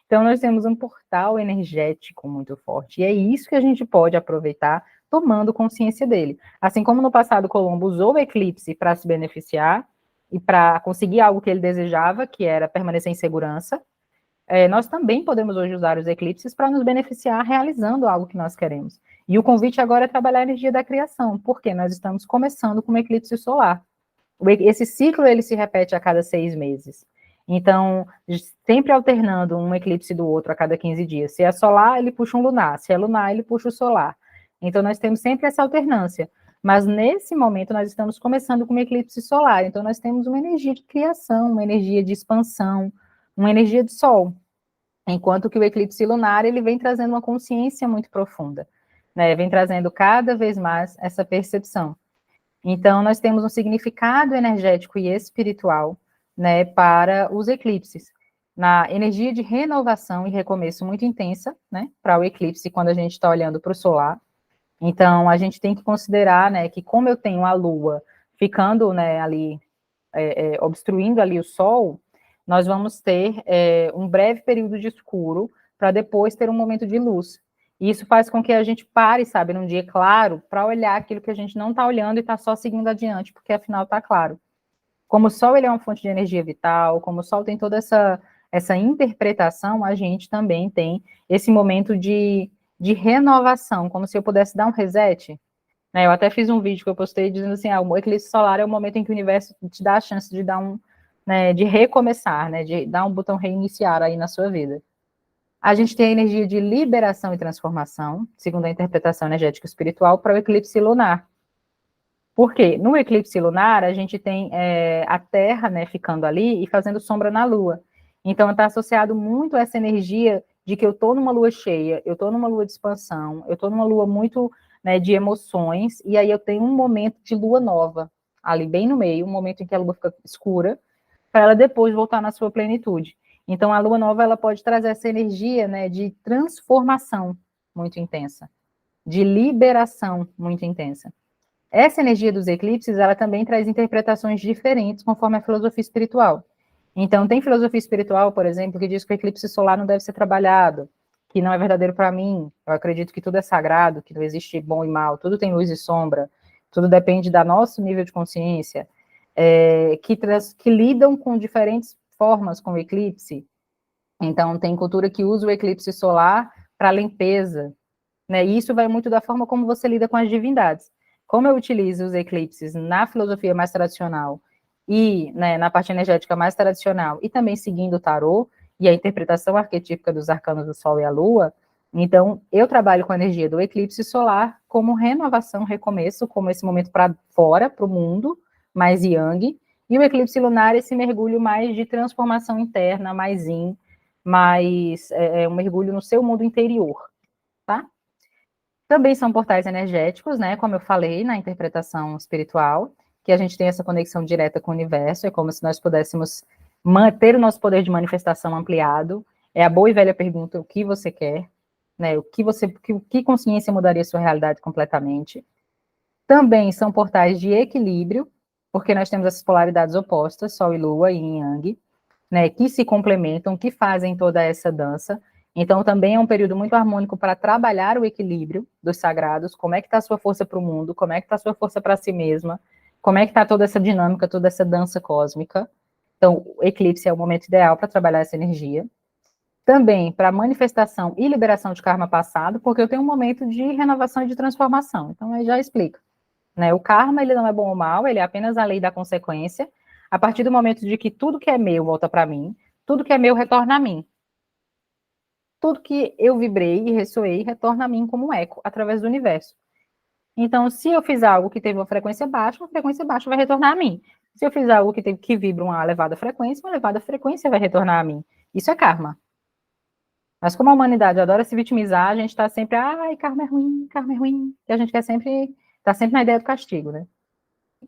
Então, nós temos um portal energético muito forte, e é isso que a gente pode aproveitar tomando consciência dele. Assim como no passado Colombo usou o eclipse para se beneficiar e para conseguir algo que ele desejava, que era permanecer em segurança, nós também podemos hoje usar os eclipses para nos beneficiar realizando algo que nós queremos. E o convite agora é trabalhar a energia da criação, porque nós estamos começando com um eclipse solar. Esse ciclo ele se repete a cada 6 meses. Então, sempre alternando um eclipse do outro a cada 15 dias. Se é solar, ele puxa um lunar. Se é lunar, ele puxa o solar. Então, nós temos sempre essa alternância. Mas, nesse momento, nós estamos começando com um eclipse solar. Então, nós temos uma energia de criação, uma energia de expansão, uma energia de sol. Enquanto que o eclipse lunar, ele vem trazendo uma consciência muito profunda. Né? Vem trazendo cada vez mais essa percepção. Então, nós temos um significado energético e espiritual, né, para os eclipses. Na energia de renovação e recomeço muito intensa, né, para o eclipse, quando a gente está olhando para o solar. Então, a gente tem que considerar, né, que como eu tenho a Lua ficando, né, ali, obstruindo ali o Sol, nós vamos ter um breve período de escuro para depois ter um momento de luz. E isso faz com que a gente pare, sabe, num dia claro, para olhar aquilo que a gente não está olhando e está só seguindo adiante, porque afinal está claro. Como o Sol ele é uma fonte de energia vital, como o Sol tem toda essa interpretação, a gente também tem esse momento de renovação, como se eu pudesse dar um reset. Né? Eu até fiz um vídeo que eu postei dizendo assim, o eclipse solar é o momento em que o universo te dá a chance de dar né, de recomeçar, né, de dar um botão reiniciar aí na sua vida. A gente tem a energia de liberação e transformação, segundo a interpretação energética espiritual, para o eclipse lunar. Por quê? No eclipse lunar, a gente tem a Terra, né, ficando ali e fazendo sombra na Lua. Então, está associado muito a essa energia de que eu estou numa lua cheia, eu estou numa lua de expansão, eu estou numa lua muito, né, de emoções, e aí eu tenho um momento de lua nova, ali bem no meio, um momento em que a lua fica escura, para ela depois voltar na sua plenitude. Então, a lua nova, ela pode trazer essa energia, né, de transformação muito intensa, de liberação muito intensa. Essa energia dos eclipses, ela também traz interpretações diferentes conforme a filosofia espiritual. Então, tem filosofia espiritual, por exemplo, que diz que o eclipse solar não deve ser trabalhado, que não é verdadeiro para mim. Eu acredito que tudo é sagrado, que não existe bom e mal, tudo tem luz e sombra, tudo depende do nosso nível de consciência, que lidam com diferentes formas com o eclipse. Então, tem cultura que usa o eclipse solar para limpeza, né? E isso vai muito da forma como você lida com as divindades. Como eu utilizo os eclipses na filosofia mais tradicional e, né, na parte energética mais tradicional, e também seguindo o tarô e a interpretação arquetípica dos arcanos do Sol e a Lua, então eu trabalho com a energia do eclipse solar como renovação, recomeço, como esse momento para fora, para o mundo, mais yang, e o eclipse lunar, esse mergulho mais de transformação interna, mais yin, mais um mergulho no seu mundo interior, tá? Também são portais energéticos, né? Como eu falei na interpretação espiritual, que a gente tem essa conexão direta com o universo, é como se nós pudéssemos manter o nosso poder de manifestação ampliado. É a boa e velha pergunta: o que você quer? Né? Que consciência mudaria sua realidade completamente? Também são portais de equilíbrio, porque nós temos essas polaridades opostas, Sol e Lua, Yin e Yang, né, que se complementam, que fazem toda essa dança. Então, também é um período muito harmônico para trabalhar o equilíbrio dos sagrados, como é que está a sua força para o mundo, como é que está a sua força para si mesma, como é que está toda essa dinâmica, toda essa dança cósmica. Então, o eclipse é o momento ideal para trabalhar essa energia. Também para manifestação e liberação de karma passado, porque eu tenho um momento de renovação e de transformação. Então, aí já explica. Né? O karma, ele não é bom ou mal, ele é apenas a lei da consequência, a partir do momento de que tudo que é meu volta para mim, tudo que é meu retorna a mim. Tudo que eu vibrei e ressoei retorna a mim como um eco, através do universo. Então, se eu fiz algo que teve uma frequência baixa vai retornar a mim. Se eu fiz algo que vibra uma elevada frequência, uma elevada frequência vai retornar a mim. Isso é karma. Mas como a humanidade adora se vitimizar, a gente está sempre, ai, karma é ruim, e a gente quer sempre, está sempre na ideia do castigo, né?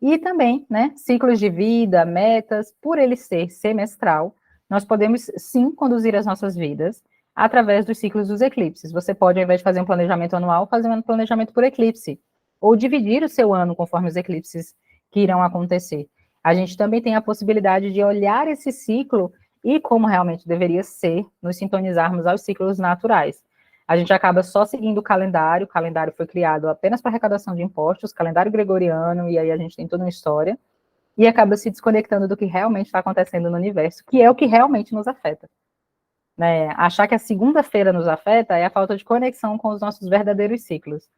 E também, né, ciclos de vida, metas, por ele ser semestral, nós podemos sim conduzir as nossas vidas através dos ciclos dos eclipses. Você pode, ao invés de fazer um planejamento anual, fazer um planejamento por eclipse, ou dividir o seu ano conforme os eclipses que irão acontecer. A gente também tem a possibilidade de olhar esse ciclo e como realmente deveria ser, nos sintonizarmos aos ciclos naturais. A gente acaba só seguindo o calendário foi criado apenas para arrecadação de impostos, calendário gregoriano, e aí a gente tem toda uma história, e acaba se desconectando do que realmente está acontecendo no universo, que é o que realmente nos afeta. Né? Achar que a segunda-feira nos afeta é a falta de conexão com os nossos verdadeiros ciclos.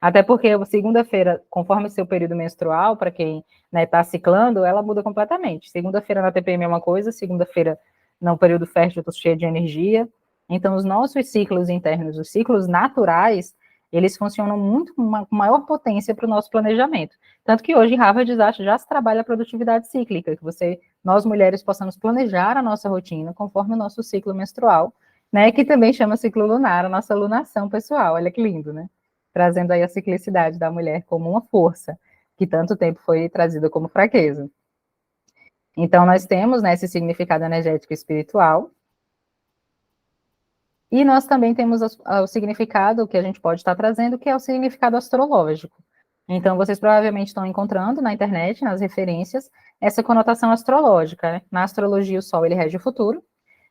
Até porque a segunda-feira, conforme o seu período menstrual, para quem está ciclando, ela muda completamente. Segunda-feira na TPM é uma coisa, segunda-feira no período fértil eu estou cheia de energia. Então, os nossos ciclos internos, os ciclos naturais, eles funcionam muito com maior potência para o nosso planejamento. Tanto que hoje em Harvard já se trabalha a produtividade cíclica, que nós mulheres possamos planejar a nossa rotina conforme o nosso ciclo menstrual, né, que também chama ciclo lunar, a nossa lunação pessoal. Olha que lindo, né? Trazendo aí a ciclicidade da mulher como uma força, que tanto tempo foi trazida como fraqueza. Então, nós temos, né, esse significado energético e espiritual, e nós também temos o significado que a gente pode estar trazendo, que é o significado astrológico. Então, vocês provavelmente estão encontrando na internet, nas referências, essa conotação astrológica. Né? Na astrologia, o Sol ele rege o futuro.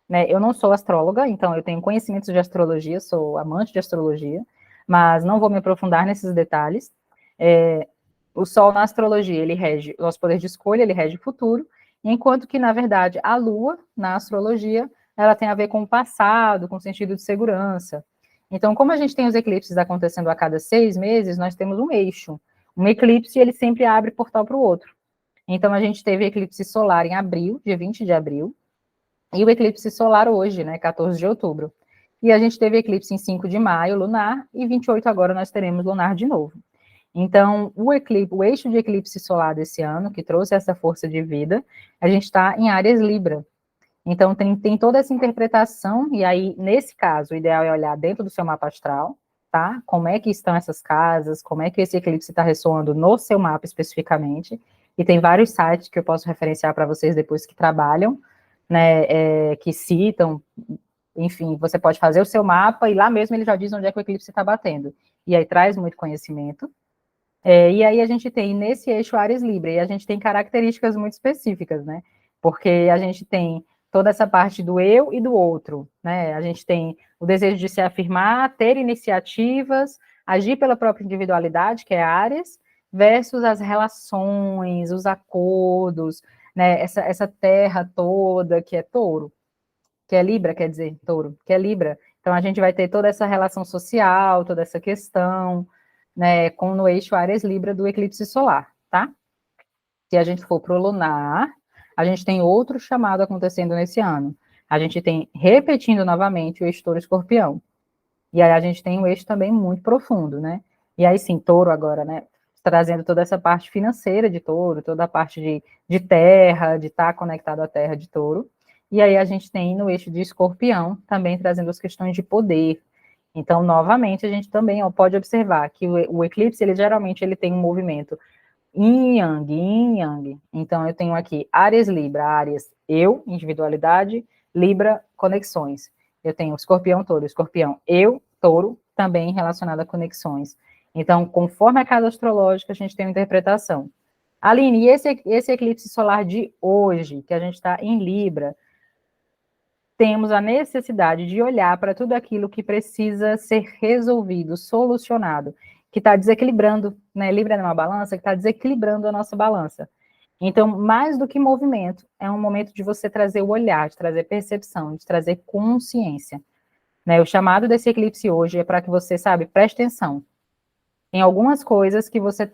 Né? Eu não sou astróloga, então eu tenho conhecimentos de astrologia, sou amante de astrologia, mas não vou me aprofundar nesses detalhes. O Sol na astrologia, ele rege o nosso poder de escolha, ele rege o futuro, enquanto que, na verdade, a Lua, na astrologia, ela tem a ver com o passado, com o sentido de segurança. Então, como a gente tem os eclipses acontecendo a cada 6 meses, nós temos um eixo. Um eclipse, ele sempre abre portal para o outro. Então, a gente teve eclipse solar em abril, dia 20 de abril, e o eclipse solar hoje, né, 14 de outubro. E a gente teve eclipse em 5 de maio, lunar, e 28 agora nós teremos lunar de novo. Então, o eixo de eclipse solar desse ano, que trouxe essa força de vida, a gente está em Áries Libra. Então, tem toda essa interpretação, e aí, nesse caso, o ideal é olhar dentro do seu mapa astral, tá? Como é que estão essas casas, como é que esse eclipse está ressoando no seu mapa especificamente, e tem vários sites que eu posso referenciar para vocês depois que trabalham, né, que citam, enfim, você pode fazer o seu mapa, e lá mesmo ele já diz onde é que o eclipse está batendo, e aí traz muito conhecimento. E aí a gente tem nesse eixo Áries Libra, e a gente tem características muito específicas, né? Porque a gente tem toda essa parte do eu e do outro, né? A gente tem o desejo de se afirmar, ter iniciativas, agir pela própria individualidade, que é Áries, versus as relações, os acordos, né? Essa terra toda, que é touro, que é Libra, quer dizer, touro, que é Libra. Então a gente vai ter toda essa relação social, toda essa questão, né, com no eixo Áries Libra do eclipse solar, tá? Se a gente for para o lunar, a gente tem outro chamado acontecendo nesse ano. A gente tem, repetindo novamente, o eixo Touro-Escorpião. E aí a gente tem um eixo também muito profundo, né? E aí sim, Touro agora, né? Trazendo toda essa parte financeira de Touro, toda a parte de terra, de estar conectado à terra de Touro. E aí a gente tem no eixo de Escorpião, também trazendo as questões de poder. Então, novamente, a gente também pode observar que o eclipse, ele geralmente ele tem um movimento yin yang. Então, eu tenho aqui Áries Libra, Áries eu, individualidade, Libra, conexões. Eu tenho escorpião eu, touro, também relacionado a conexões. Então, conforme a casa astrológica, a gente tem uma interpretação. Aline, e esse eclipse solar de hoje, que a gente está em Libra, temos a necessidade de olhar para tudo aquilo que precisa ser resolvido, solucionado, que está desequilibrando, né? Libra é uma balança que está desequilibrando a nossa balança. Então, mais do que movimento, é um momento de você trazer o olhar, de trazer percepção, de trazer consciência. Né? O chamado desse eclipse hoje é para que você, sabe, preste atenção. Tem algumas coisas que você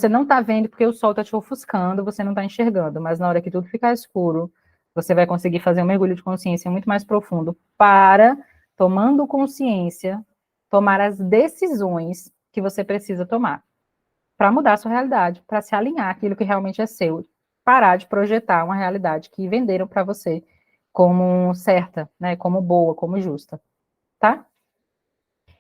não está vendo porque o sol está te ofuscando, você não está enxergando, mas na hora que tudo ficar escuro, você vai conseguir fazer um mergulho de consciência muito mais profundo para, tomando consciência, tomar as decisões que você precisa tomar para mudar a sua realidade, para se alinhar aquilo que realmente é seu, parar de projetar uma realidade que venderam para você como certa, né, como boa, como justa, tá?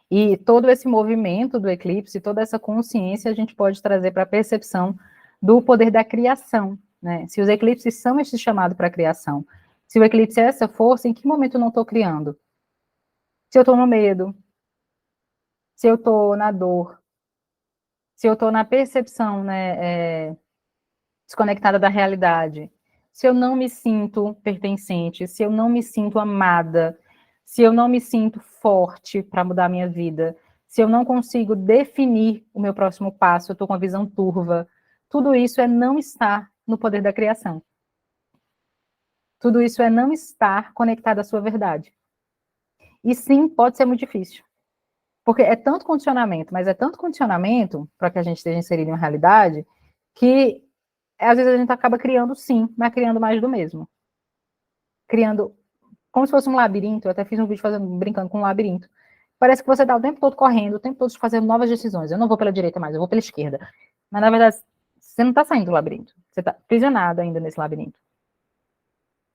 E todo esse movimento do eclipse, toda essa consciência a gente pode trazer para a percepção do poder da criação, né? Se os eclipses são esse chamado para a criação, se o eclipse é essa força, em que momento eu não estou criando? Se eu estou no medo, se eu estou na dor, se eu estou na percepção, né, desconectada da realidade, se eu não me sinto pertencente, se eu não me sinto amada, se eu não me sinto forte para mudar a minha vida, se eu não consigo definir o meu próximo passo, eu estou com a visão turva, tudo isso é não estar no poder da criação. Tudo isso é não estar conectado à sua verdade. E sim, pode ser muito difícil. Porque é tanto condicionamento, mas é tanto condicionamento para que a gente esteja inserido em uma realidade que às vezes a gente acaba criando sim, mas criando mais do mesmo. Criando como se fosse um labirinto. Eu até fiz um vídeo brincando com um labirinto. Parece que você está o tempo todo correndo, o tempo todo fazendo novas decisões. Eu não vou pela direita mais, eu vou pela esquerda. Mas, na verdade, você não está saindo do labirinto. Você está aprisionado ainda nesse labirinto.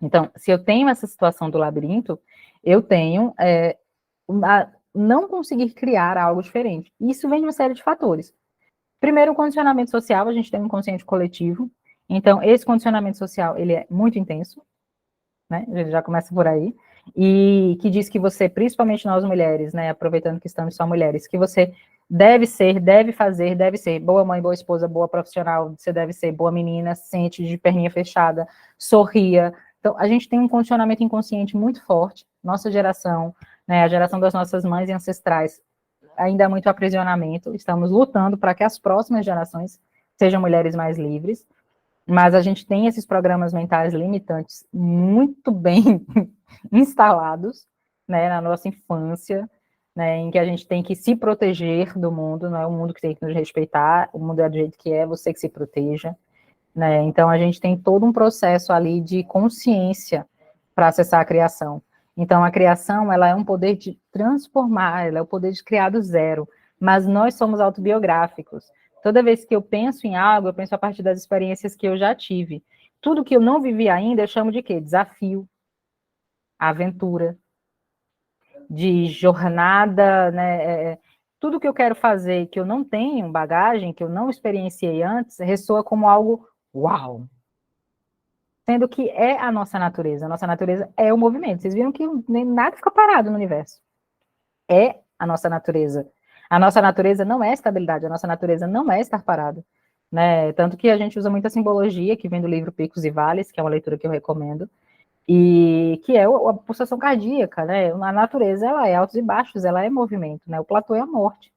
Então, se eu tenho essa situação do labirinto, eu tenho não conseguir criar algo diferente. Isso vem de uma série de fatores. Primeiro, o condicionamento social. A gente tem um inconsciente coletivo. Então, esse condicionamento social, ele é muito intenso, né? A gente já começa por aí. E que diz que você, principalmente nós mulheres, né, aproveitando que estamos só mulheres, que você deve ser, deve fazer, deve ser boa mãe, boa esposa, boa profissional, você deve ser boa menina, sente de perninha fechada, sorria. Então, a gente tem um condicionamento inconsciente muito forte, nossa geração, né, a geração das nossas mães e ancestrais, ainda há muito aprisionamento, estamos lutando para que as próximas gerações sejam mulheres mais livres, mas a gente tem esses programas mentais limitantes muito bem instalados, né, na nossa infância, né, em que a gente tem que se proteger do mundo, não é o mundo que tem que nos respeitar, o mundo é do jeito que é, você que se proteja, né, então a gente tem todo um processo ali de consciência para acessar a criação. Então a criação, ela é um poder de transformar, ela é o poder de criar do zero, mas nós somos autobiográficos. Toda vez que eu penso em algo, eu penso a partir das experiências que eu já tive. Tudo que eu não vivi ainda, eu chamo de quê? Desafio, aventura, de jornada, né? Tudo que eu quero fazer que eu não tenho bagagem, que eu não experienciei antes, ressoa como algo uau. Sendo que é a nossa natureza. A nossa natureza é o movimento. Vocês viram que nem nada fica parado no universo. É a nossa natureza. A nossa natureza não é estabilidade, a nossa natureza não é estar parado. Né? Tanto que a gente usa muita simbologia, que vem do livro Picos e Vales, que é uma leitura que eu recomendo, e que é a pulsação cardíaca, né? A natureza, ela é altos e baixos, ela é movimento, né? O platô é a morte.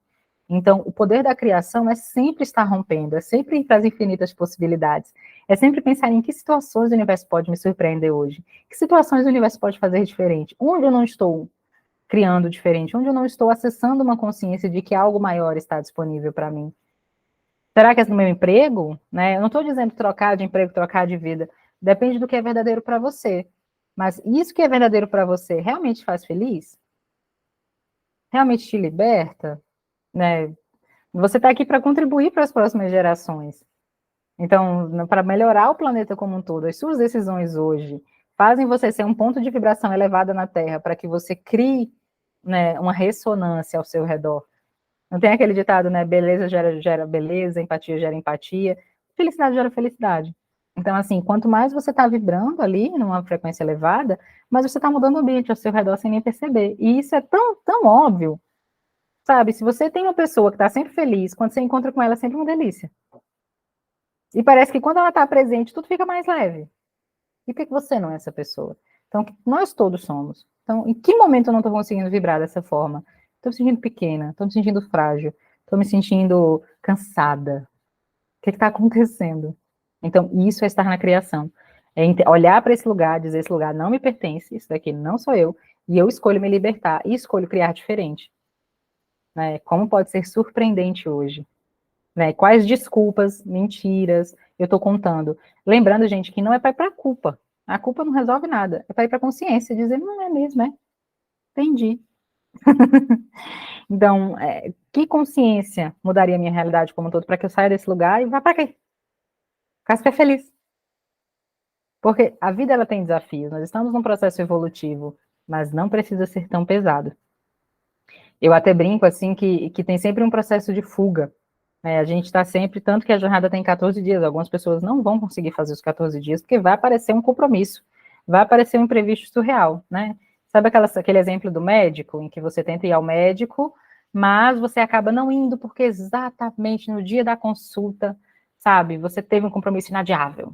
Então, o poder da criação é sempre estar rompendo, é sempre ir para as infinitas possibilidades, é sempre pensar em que situações o universo pode me surpreender hoje, que situações o universo pode fazer diferente, onde eu não estou criando diferente, onde eu não estou acessando uma consciência de que algo maior está disponível para mim. Será que é no meu emprego? Né? Eu não estou dizendo trocar de emprego, trocar de vida. Depende do que é verdadeiro para você. Mas isso que é verdadeiro para você realmente te faz feliz? Realmente te liberta? Né? Você está aqui para contribuir para as próximas gerações. Então, para melhorar o planeta como um todo, as suas decisões hoje fazem você ser um ponto de vibração elevada na Terra para que você crie, né, uma ressonância ao seu redor. Não tem aquele ditado, né? Beleza gera beleza, empatia gera empatia, felicidade gera felicidade. Então, assim, quanto mais você está vibrando ali numa frequência elevada, mais você está mudando o ambiente ao seu redor sem nem perceber. E isso é tão, tão óbvio, sabe? Se você tem uma pessoa que está sempre feliz, quando você encontra com ela, é sempre uma delícia. E parece que quando ela está presente, tudo fica mais leve. E por que você não é essa pessoa? Então, nós todos somos. Então, em que momento eu não estou conseguindo vibrar dessa forma? Estou me sentindo pequena, estou me sentindo frágil, estou me sentindo cansada. O que está acontecendo? Então, isso é estar na criação. É olhar para esse lugar, dizer, esse lugar não me pertence, isso daqui não sou eu, e eu escolho me libertar, e escolho criar diferente. Né? Como pode ser surpreendente hoje? Né? Quais desculpas, mentiras eu estou contando? Lembrando, gente, que não é para ir para a culpa. A culpa não resolve nada. É para ir para a consciência, dizer, não é mesmo, é. Entendi. Então, que consciência mudaria a minha realidade como um todo para que eu saia desse lugar e vá para quê? Ficar super feliz. Porque a vida ela tem desafios, nós estamos num processo evolutivo, mas não precisa ser tão pesado. Eu até brinco assim que tem sempre um processo de fuga. Né? A gente está sempre, tanto que a jornada tem 14 dias, algumas pessoas não vão conseguir fazer os 14 dias, porque vai aparecer um compromisso, vai aparecer um imprevisto surreal, né? Sabe aquele exemplo do médico, em que você tenta ir ao médico, mas você acaba não indo porque exatamente no dia da consulta, sabe, você teve um compromisso inadiável.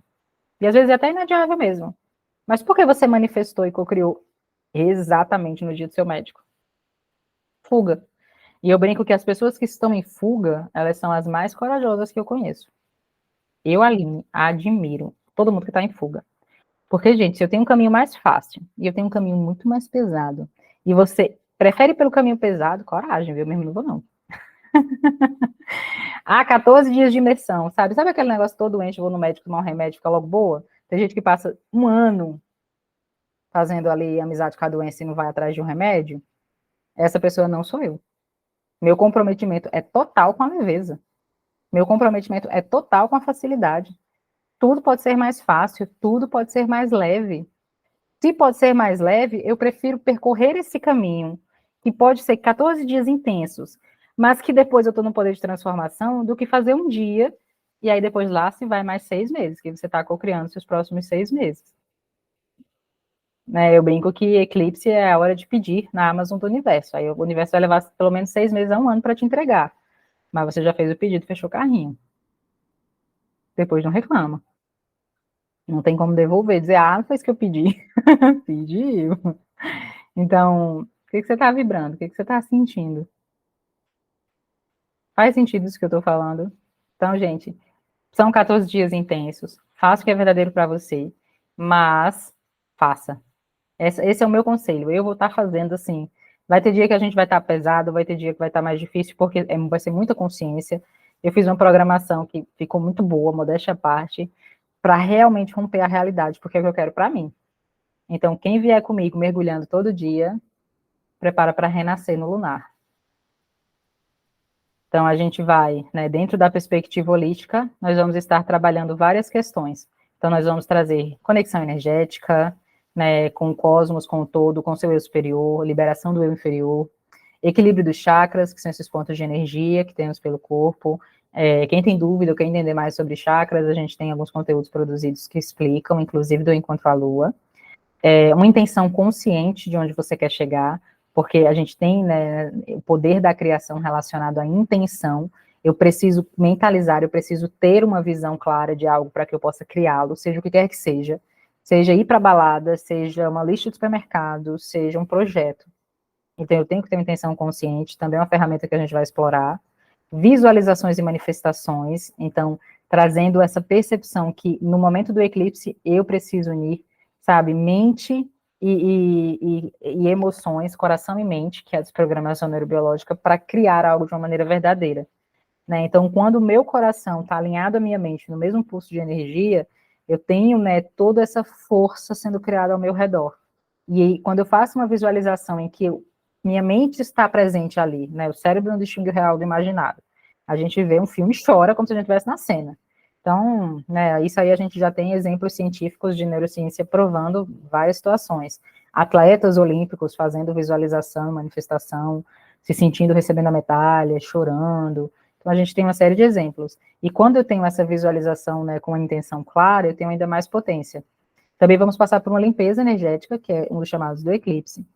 E às vezes é até inadiável mesmo. Mas por que você manifestou e co-criou exatamente no dia do seu médico? Fuga. E eu brinco que as pessoas que estão em fuga, elas são as mais corajosas que eu conheço. Eu, Aline, admiro todo mundo que está em fuga. Porque, gente, se eu tenho um caminho mais fácil e eu tenho um caminho muito mais pesado, e você prefere pelo caminho pesado, coragem, viu? Eu mesmo não vou, não. 14 dias de imersão, sabe? Sabe aquele negócio todo doente, vou no médico tomar um remédio, fica logo boa? Tem gente que passa um ano fazendo ali amizade com a doença e não vai atrás de um remédio. Essa pessoa não sou eu. Meu comprometimento é total com a leveza. Meu comprometimento é total com a facilidade. Tudo pode ser mais fácil, tudo pode ser mais leve. Se pode ser mais leve, eu prefiro percorrer esse caminho, que pode ser 14 dias intensos, mas que depois eu estou no poder de transformação, do que fazer um dia, e aí depois lá se vai mais 6 meses, que você está co-criando seus próximos 6 meses. Né, eu brinco que eclipse é a hora de pedir na Amazon do universo. Aí o universo vai levar pelo menos 6 meses a um ano para te entregar. Mas você já fez o pedido, fechou o carrinho. Depois não reclama. Não tem como devolver, dizer, não foi isso que eu pedi. Pediu. Então, o que você está vibrando? O que você está sentindo? Faz sentido isso que eu estou falando? Então, gente, são 14 dias intensos. Faça o que é verdadeiro para você, mas faça. Esse é o meu conselho. Eu vou estar fazendo assim. Vai ter dia que a gente vai estar pesado, vai ter dia que vai estar mais difícil, porque vai ser muita consciência. Eu fiz uma programação que ficou muito boa, modéstia à parte, para realmente romper a realidade, porque é o que eu quero para mim. Então, quem vier comigo mergulhando todo dia, prepara para renascer no lunar. Então, a gente vai, né, dentro da perspectiva holística, nós vamos estar trabalhando várias questões. Então, nós vamos trazer conexão energética, né, com o cosmos, com o todo, com o seu eu superior, liberação do eu inferior, equilíbrio dos chakras, que são esses pontos de energia que temos pelo corpo. Quem tem dúvida ou quer entender mais sobre chakras, a gente tem alguns conteúdos produzidos que explicam, inclusive do Encontro à Lua. Uma intenção consciente de onde você quer chegar, porque a gente tem, né, o poder da criação relacionado à intenção. Eu preciso mentalizar, eu preciso ter uma visão clara de algo para que eu possa criá-lo, seja o que quer que seja ir para balada, seja uma lista de supermercado, seja um projeto. Então eu tenho que ter uma intenção consciente, também é uma ferramenta que a gente vai explorar. Visualizações e manifestações, então trazendo essa percepção que no momento do eclipse eu preciso unir, sabe, mente e emoções, coração e mente, que é a desprogramação neurobiológica, para criar algo de uma maneira verdadeira. Né? Então, quando o meu coração está alinhado à minha mente, no mesmo pulso de energia, eu tenho, né, toda essa força sendo criada ao meu redor. E aí, quando eu faço uma visualização em que minha mente está presente ali, né, o cérebro não distingue o real do imaginário. A gente vê um filme e chora como se a gente estivesse na cena. Então, né, isso aí a gente já tem exemplos científicos de neurociência provando várias situações. Atletas olímpicos fazendo visualização, manifestação, se sentindo recebendo a medalha, chorando. Então, a gente tem uma série de exemplos. E quando eu tenho essa visualização, né, com a intenção clara, eu tenho ainda mais potência. Também vamos passar por uma limpeza energética, que é um dos chamados do eclipse,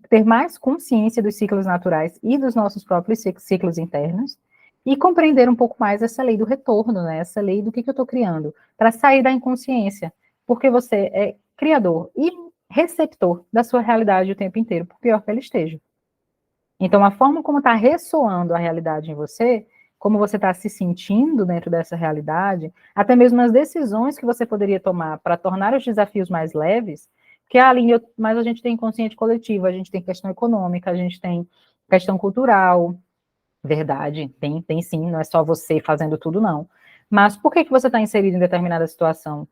ter mais consciência dos ciclos naturais e dos nossos próprios ciclos internos, e compreender um pouco mais essa lei do retorno, né? Essa lei do que eu estou criando, para sair da inconsciência, porque você é criador e receptor da sua realidade o tempo inteiro, por pior que ela esteja. Então, a forma como está ressoando a realidade em você, como você está se sentindo dentro dessa realidade, até mesmo as decisões que você poderia tomar para tornar os desafios mais leves, que mas a gente tem inconsciente coletivo, a gente tem questão econômica, a gente tem questão cultural, verdade, tem sim, não é só você fazendo tudo, não. Mas por que você está inserido em determinada situação?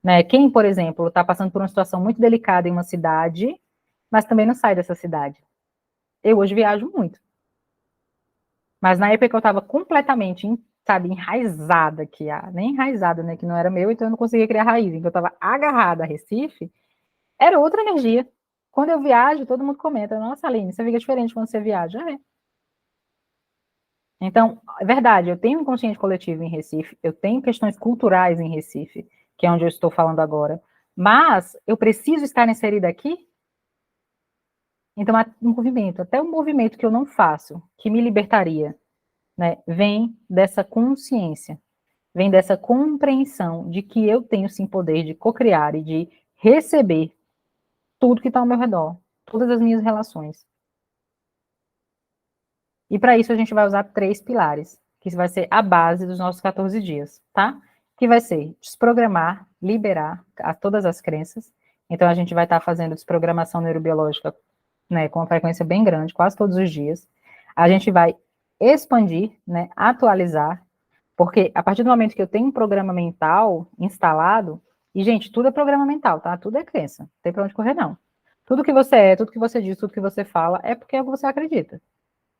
Né? Quem, por exemplo, está passando por uma situação muito delicada em uma cidade, mas também não sai dessa cidade? Eu hoje viajo muito. Mas na época que eu estava completamente, sabe, enraizada, nem enraizada, né, que não era meu, então eu não conseguia criar raiz, então eu estava agarrada a Recife, era outra energia. Quando eu viajo, todo mundo comenta, nossa, Aline, você fica diferente quando você viaja. É. Então, é verdade, eu tenho um inconsciente coletivo em Recife, eu tenho questões culturais em Recife, que é onde eu estou falando agora, mas eu preciso estar inserida aqui. Então, um movimento, até um movimento que eu não faço, que me libertaria, né, vem dessa consciência, vem dessa compreensão de que eu tenho sim poder de cocriar e de receber tudo que está ao meu redor, todas as minhas relações. E para isso a gente vai usar 3 pilares, que vai ser a base dos nossos 14 dias, tá? Que vai ser desprogramar, liberar todas as crenças. Então a gente vai estar fazendo desprogramação neurobiológica, né, com uma frequência bem grande, quase todos os dias. A gente vai expandir, né, atualizar, porque a partir do momento que eu tenho um programa mental instalado, e gente, tudo é programa mental, tá? Tudo é crença, não tem para onde correr não. Tudo que você é, tudo que você diz, tudo que você fala é porque é o que você acredita.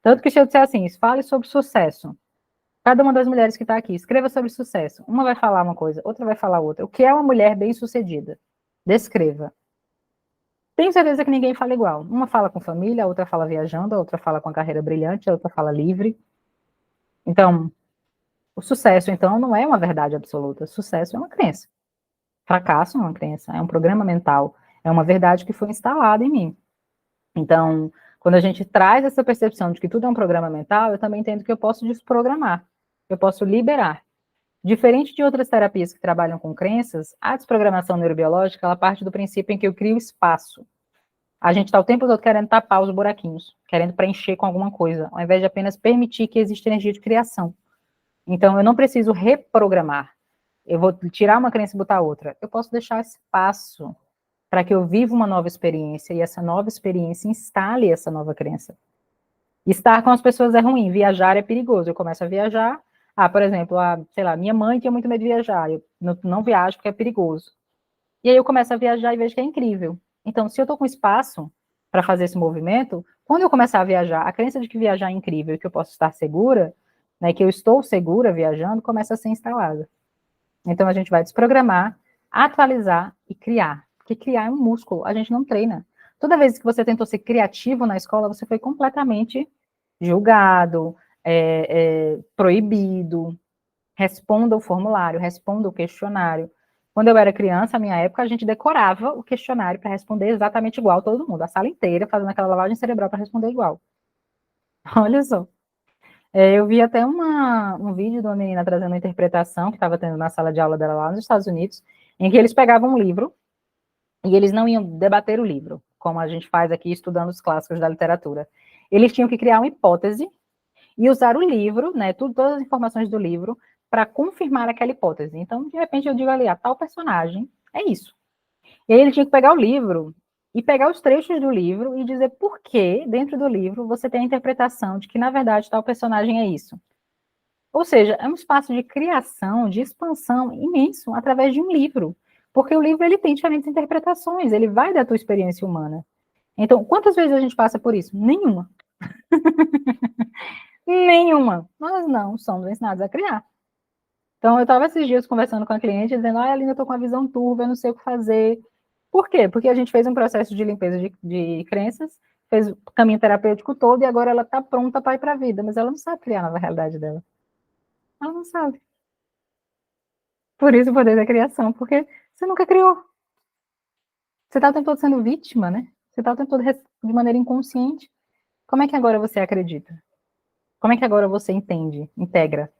Tanto que se eu disser assim, fale sobre sucesso. Cada uma das mulheres que está aqui, escreva sobre sucesso. Uma vai falar uma coisa, outra vai falar outra. O que é uma mulher bem-sucedida? Descreva. Tenho certeza que ninguém fala igual. Uma fala com família, a outra fala viajando, a outra fala com a carreira brilhante, a outra fala livre. Então, o sucesso, então, não é uma verdade absoluta. Sucesso é uma crença. Fracasso é uma crença, é um programa mental, é uma verdade que foi instalada em mim. Então, quando a gente traz essa percepção de que tudo é um programa mental, eu também entendo que eu posso desprogramar, eu posso liberar. Diferente de outras terapias que trabalham com crenças, a desprogramação neurobiológica, ela parte do princípio em que eu crio espaço. A gente está o tempo todo querendo tapar os buraquinhos, querendo preencher com alguma coisa, ao invés de apenas permitir que exista energia de criação. Então, eu não preciso reprogramar. Eu vou tirar uma crença e botar outra. Eu posso deixar espaço para que eu viva uma nova experiência e essa nova experiência instale essa nova crença. Estar com as pessoas é ruim, viajar é perigoso. Eu começo a viajar, por exemplo, sei lá, minha mãe tinha muito medo de viajar, eu não viajo porque é perigoso. E aí eu começo a viajar e vejo que é incrível. Então, se eu estou com espaço para fazer esse movimento, quando eu começar a viajar, a crença de que viajar é incrível e que eu posso estar segura, né, que eu estou segura viajando, começa a ser instalada. Então, a gente vai desprogramar, atualizar e criar. Porque criar é um músculo, a gente não treina. Toda vez que você tentou ser criativo na escola, você foi completamente julgado, proibido. Responda o formulário, responda o questionário. Quando eu era criança, na minha época, a gente decorava o questionário para responder exatamente igual todo mundo, a sala inteira fazendo aquela lavagem cerebral para responder igual. Olha só. Eu vi até um vídeo de uma menina trazendo uma interpretação que estava tendo na sala de aula dela lá nos Estados Unidos, em que eles pegavam um livro e eles não iam debater o livro, como a gente faz aqui estudando os clássicos da literatura. Eles tinham que criar uma hipótese e usar o livro, né, todas as informações do livro, para confirmar aquela hipótese. Então, de repente, eu digo ali, tal personagem é isso. E aí ele tinha que pegar o livro e pegar os trechos do livro e dizer por que, dentro do livro, você tem a interpretação de que, na verdade, tal personagem é isso. Ou seja, é um espaço de criação, de expansão imenso através de um livro. Porque o livro ele tem diferentes interpretações, ele vai da tua experiência humana. Então, quantas vezes a gente passa por isso? Nenhuma. Nenhuma. Nós não somos ensinados a criar. Então, eu estava esses dias conversando com a cliente, dizendo, Aline, eu estou com a visão turva, eu não sei o que fazer. Por quê? Porque a gente fez um processo de limpeza de crenças, fez o caminho terapêutico todo, e agora ela está pronta para ir para a vida, mas ela não sabe criar a nova realidade dela. Ela não sabe. Por isso o poder da criação, porque você nunca criou. Você está o tempo todo sendo vítima, né? Você está o tempo todo de maneira inconsciente. Como é que agora você acredita? Como é que agora você entende, integra?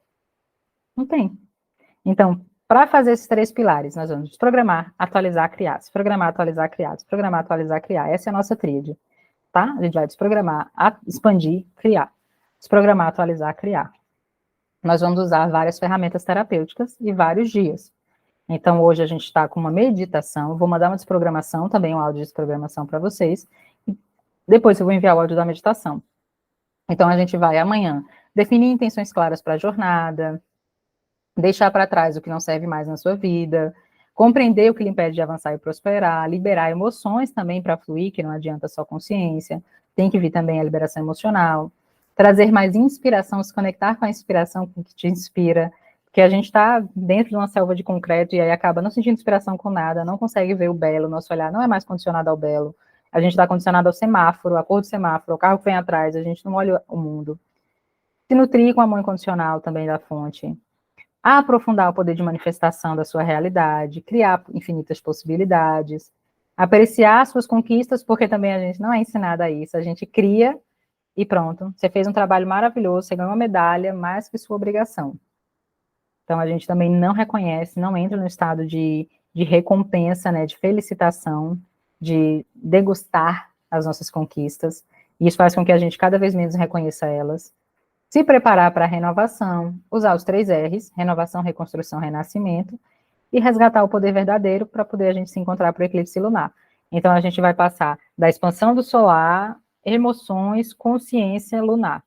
Não tem. Então, para fazer esses 3 pilares, nós vamos desprogramar, atualizar, criar. Desprogramar, atualizar, criar. Desprogramar, atualizar, criar. Essa é a nossa tríade, tá? A gente vai desprogramar, expandir, criar. Desprogramar, atualizar, criar. Nós vamos usar várias ferramentas terapêuticas e vários dias. Então, hoje a gente está com uma meditação. Eu vou mandar uma desprogramação, também um áudio de desprogramação para vocês. Depois eu vou enviar o áudio da meditação. Então, a gente vai amanhã definir intenções claras para a jornada, deixar para trás o que não serve mais na sua vida, compreender o que lhe impede de avançar e prosperar, liberar emoções também para fluir, que não adianta só consciência, tem que vir também a liberação emocional, trazer mais inspiração, se conectar com a inspiração que te inspira, porque a gente está dentro de uma selva de concreto e aí acaba não sentindo inspiração com nada, não consegue ver o belo, nosso olhar não é mais condicionado ao belo, a gente está condicionado ao semáforo, à cor do semáforo, ao carro que vem atrás, a gente não olha o mundo. Se nutrir com amor incondicional também da fonte, aprofundar o poder de manifestação da sua realidade, criar infinitas possibilidades, apreciar suas conquistas, porque também a gente não é ensinado a isso, a gente cria e pronto, você fez um trabalho maravilhoso, você ganhou uma medalha, mais que sua obrigação. Então, a gente também não reconhece, não entra no estado de recompensa, né, de felicitação, de degustar as nossas conquistas, e isso faz com que a gente cada vez menos reconheça elas. Se preparar para a renovação, usar os 3 R's, renovação, reconstrução, renascimento, e resgatar o poder verdadeiro para poder a gente se encontrar para o eclipse lunar. Então, a gente vai passar da expansão do solar, emoções, consciência lunar.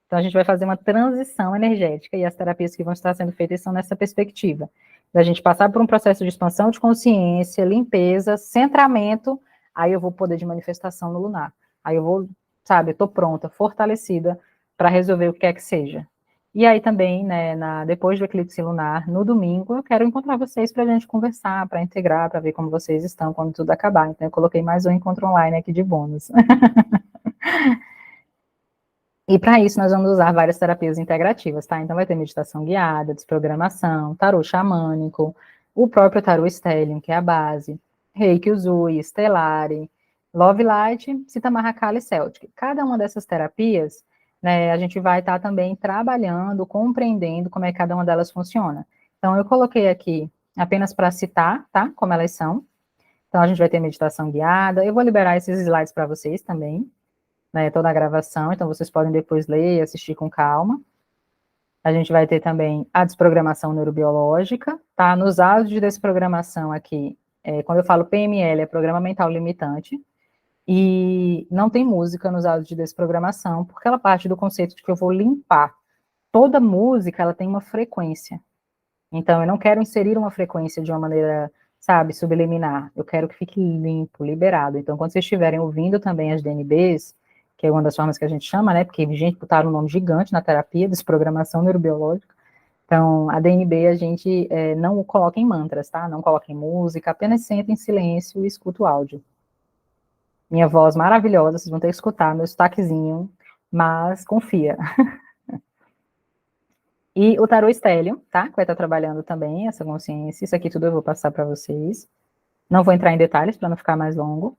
Então, a gente vai fazer uma transição energética e as terapias que vão estar sendo feitas são nessa perspectiva. Da gente passar por um processo de expansão de consciência, limpeza, centramento, aí eu vou poder de manifestação no lunar. Aí eu vou, sabe, eu estou pronta, fortalecida para resolver o que quer que seja. E aí também, né, depois do eclipse lunar, no domingo, eu quero encontrar vocês para a gente conversar, para integrar, para ver como vocês estão quando tudo acabar. Então, eu coloquei mais um encontro online aqui de bônus. E para isso, nós vamos usar várias terapias integrativas, tá? Então, vai ter meditação guiada, desprogramação, tarô xamânico, o próprio tarô Stellium, que é a base, Reiki Usui, Stellari, Love Light, Sita Mahakali e Celtic. Cada uma dessas terapias, né, a gente vai estar também trabalhando, compreendendo como é que cada uma delas funciona. Então, eu coloquei aqui apenas para citar, tá? Como elas são. Então, a gente vai ter meditação guiada. Eu vou liberar esses slides para vocês também, né, toda a gravação, então vocês podem depois ler e assistir com calma. A gente vai ter também a desprogramação neurobiológica, tá? Nos áudios de desprogramação aqui, quando eu falo PML, é Programa Mental Limitante, e não tem música nos áudios de desprogramação, porque ela parte do conceito de que eu vou limpar. Toda música, ela tem uma frequência. Então, eu não quero inserir uma frequência de uma maneira, sabe, subliminar. Eu quero que fique limpo, liberado. Então, quando vocês estiverem ouvindo também as DNBs, que é uma das formas que a gente chama, né, porque gente botaram um nome gigante na terapia, desprogramação neurobiológica. Então, a DNB a gente não coloca em mantras, tá? Não coloca em música, apenas senta em silêncio e escuta o áudio. Minha voz maravilhosa, vocês vão ter que escutar meu sotaquezinho, mas confia. E o tarô Stellium, tá? Que vai estar trabalhando também essa consciência. Isso aqui tudo eu vou passar para vocês. Não vou entrar em detalhes para não ficar mais longo.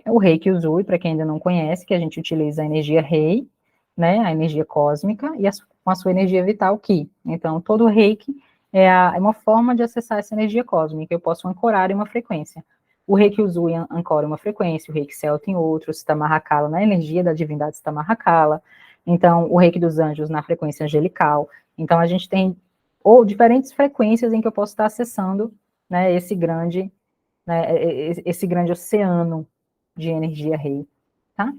O Reiki Usui, para quem ainda não conhece, que a gente utiliza a energia Rei, né? A energia cósmica, e com a sua energia vital Ki. Então, todo o Reiki é uma forma de acessar essa energia cósmica. Eu posso ancorar em uma frequência. O Reiki Usui ancora em uma frequência, o Reiki Celta em outra, o Sita Mahakala na energia da divindade Sita Mahakala. Então, o Reiki dos anjos na frequência angelical. Então, a gente tem diferentes frequências em que eu posso estar acessando, né, esse grande oceano de energia rei, tá?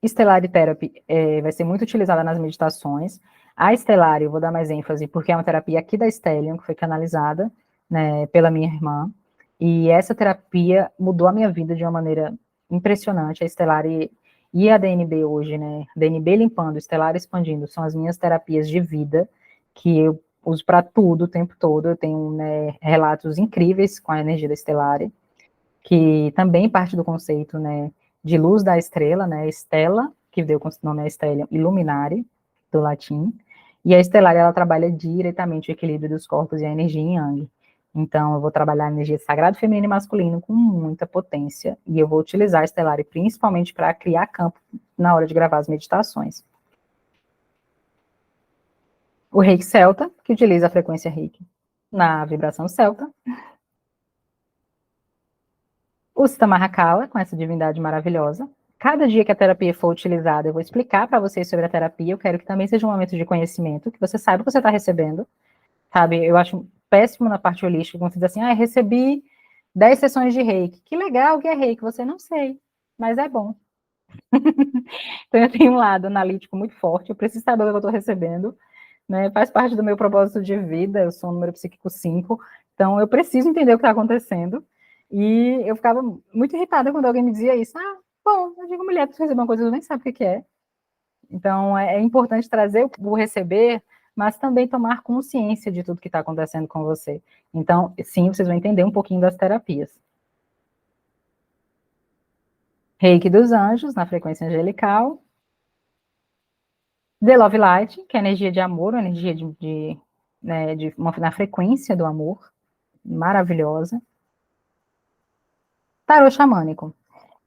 Stellari Therapy vai ser muito utilizada nas meditações. A Stellari, eu vou dar mais ênfase, porque é uma terapia aqui da Stellium, que foi canalizada, né, pela minha irmã, e essa terapia mudou a minha vida de uma maneira impressionante. A Stellari e a DNB hoje, né, DNB limpando, Stellari expandindo, são as minhas terapias de vida, que eu uso para tudo, o tempo todo. Eu tenho, né, relatos incríveis com a energia da Stellari, que também parte do conceito, né, de luz da estrela, né, Stella, que deu o nome a Stellium, Illuminare, do latim, e a Stellari, ela trabalha diretamente o equilíbrio dos corpos e a energia em Yang. Então, eu vou trabalhar a energia sagrado feminino e masculino com muita potência, e eu vou utilizar a Stellari principalmente para criar campo na hora de gravar as meditações. O Reiki Celta, que utiliza a frequência Reiki na vibração celta. O Sita Mahakala, com essa divindade maravilhosa. Cada dia que a terapia for utilizada, eu vou explicar para vocês sobre a terapia. Eu quero que também seja um momento de conhecimento, que você saiba o que você está recebendo, sabe? Eu acho péssimo na parte holística, quando você diz assim, recebi 10 sessões de Reiki. Que legal que é Reiki, você não sei, mas é bom. Então, eu tenho um lado analítico muito forte, eu preciso saber o que eu estou recebendo, né? Faz parte do meu propósito de vida, eu sou um número psíquico 5, então eu preciso entender o que está acontecendo. E eu ficava muito irritada quando alguém me dizia isso. Bom, eu digo, mulher, tu recebeu uma coisa que tu nem sabe o que que é. Então, é importante trazer o receber, mas também tomar consciência de tudo que está acontecendo com você. Então, sim, vocês vão entender um pouquinho das terapias. Reiki dos anjos, na frequência angelical. The Love Light, que é energia de amor, energia na frequência do amor, maravilhosa. Tarô xamânico. O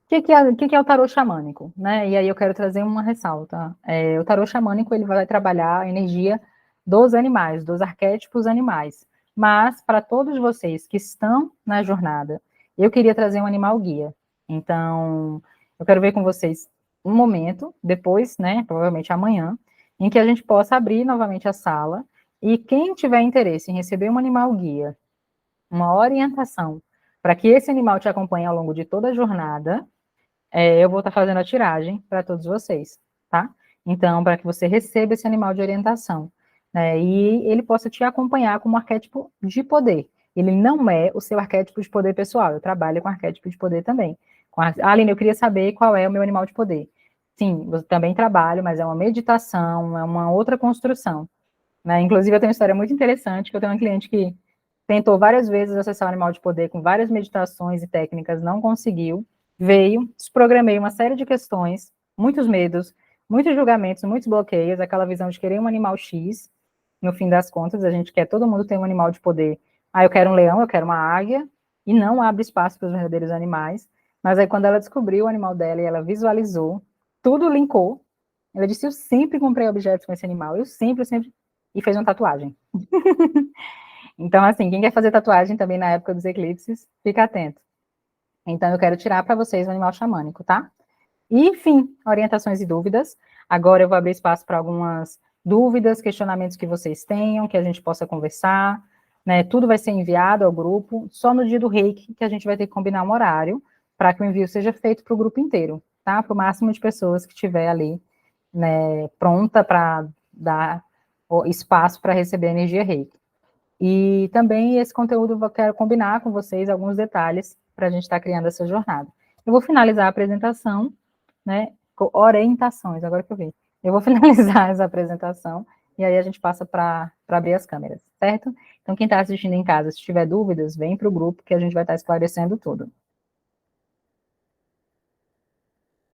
que é o tarô xamânico? Né? E aí eu quero trazer uma ressalta. O tarô xamânico ele vai trabalhar a energia dos animais, dos arquétipos animais. Mas, para todos vocês que estão na jornada, eu queria trazer um animal guia. Então, eu quero ver com vocês um momento, depois, né, provavelmente amanhã, em que a gente possa abrir novamente a sala e quem tiver interesse em receber um animal guia, uma orientação, para que esse animal te acompanhe ao longo de toda a jornada, eu vou estar fazendo a tiragem para todos vocês, tá? Então, para que você receba esse animal de orientação, né? E ele possa te acompanhar como arquétipo de poder. Ele não é o seu arquétipo de poder pessoal, eu trabalho com arquétipo de poder também. Aline, eu queria saber qual é o meu animal de poder. Sim, eu também trabalho, mas é uma meditação, é uma outra construção, né? Inclusive, eu tenho uma história muito interessante, que eu tenho uma cliente que tentou várias vezes acessar o animal de poder com várias meditações e técnicas, não conseguiu, veio, desprogramei uma série de questões, muitos medos, muitos julgamentos, muitos bloqueios, aquela visão de querer um animal X, no fim das contas, a gente quer, todo mundo tem um animal de poder. Ah, eu quero um leão, eu quero uma águia, e não abre espaço para os verdadeiros animais. Mas aí, quando ela descobriu o animal dela e ela visualizou, tudo linkou. Ela disse: eu sempre comprei objetos com esse animal, eu sempre, e fez uma tatuagem. Então, assim, quem quer fazer tatuagem também na época dos eclipses, fica atento. Então, eu quero tirar para vocês o animal xamânico, tá? E, enfim, orientações e dúvidas. Agora eu vou abrir espaço para algumas dúvidas, questionamentos que vocês tenham, que a gente possa conversar, né? Tudo vai ser enviado ao grupo, só no dia do reiki que a gente vai ter que combinar um horário para que o envio seja feito para o grupo inteiro, tá? Para o máximo de pessoas que estiver ali, né, pronta para dar espaço para receber a energia reiki. E também esse conteúdo eu quero combinar com vocês alguns detalhes para a gente estar criando essa jornada. Eu vou finalizar a apresentação, né, com orientações, agora que eu vi. Eu vou finalizar essa apresentação e aí a gente passa para abrir as câmeras, certo? Então, quem está assistindo em casa, se tiver dúvidas, vem para o grupo que a gente vai estar esclarecendo tudo.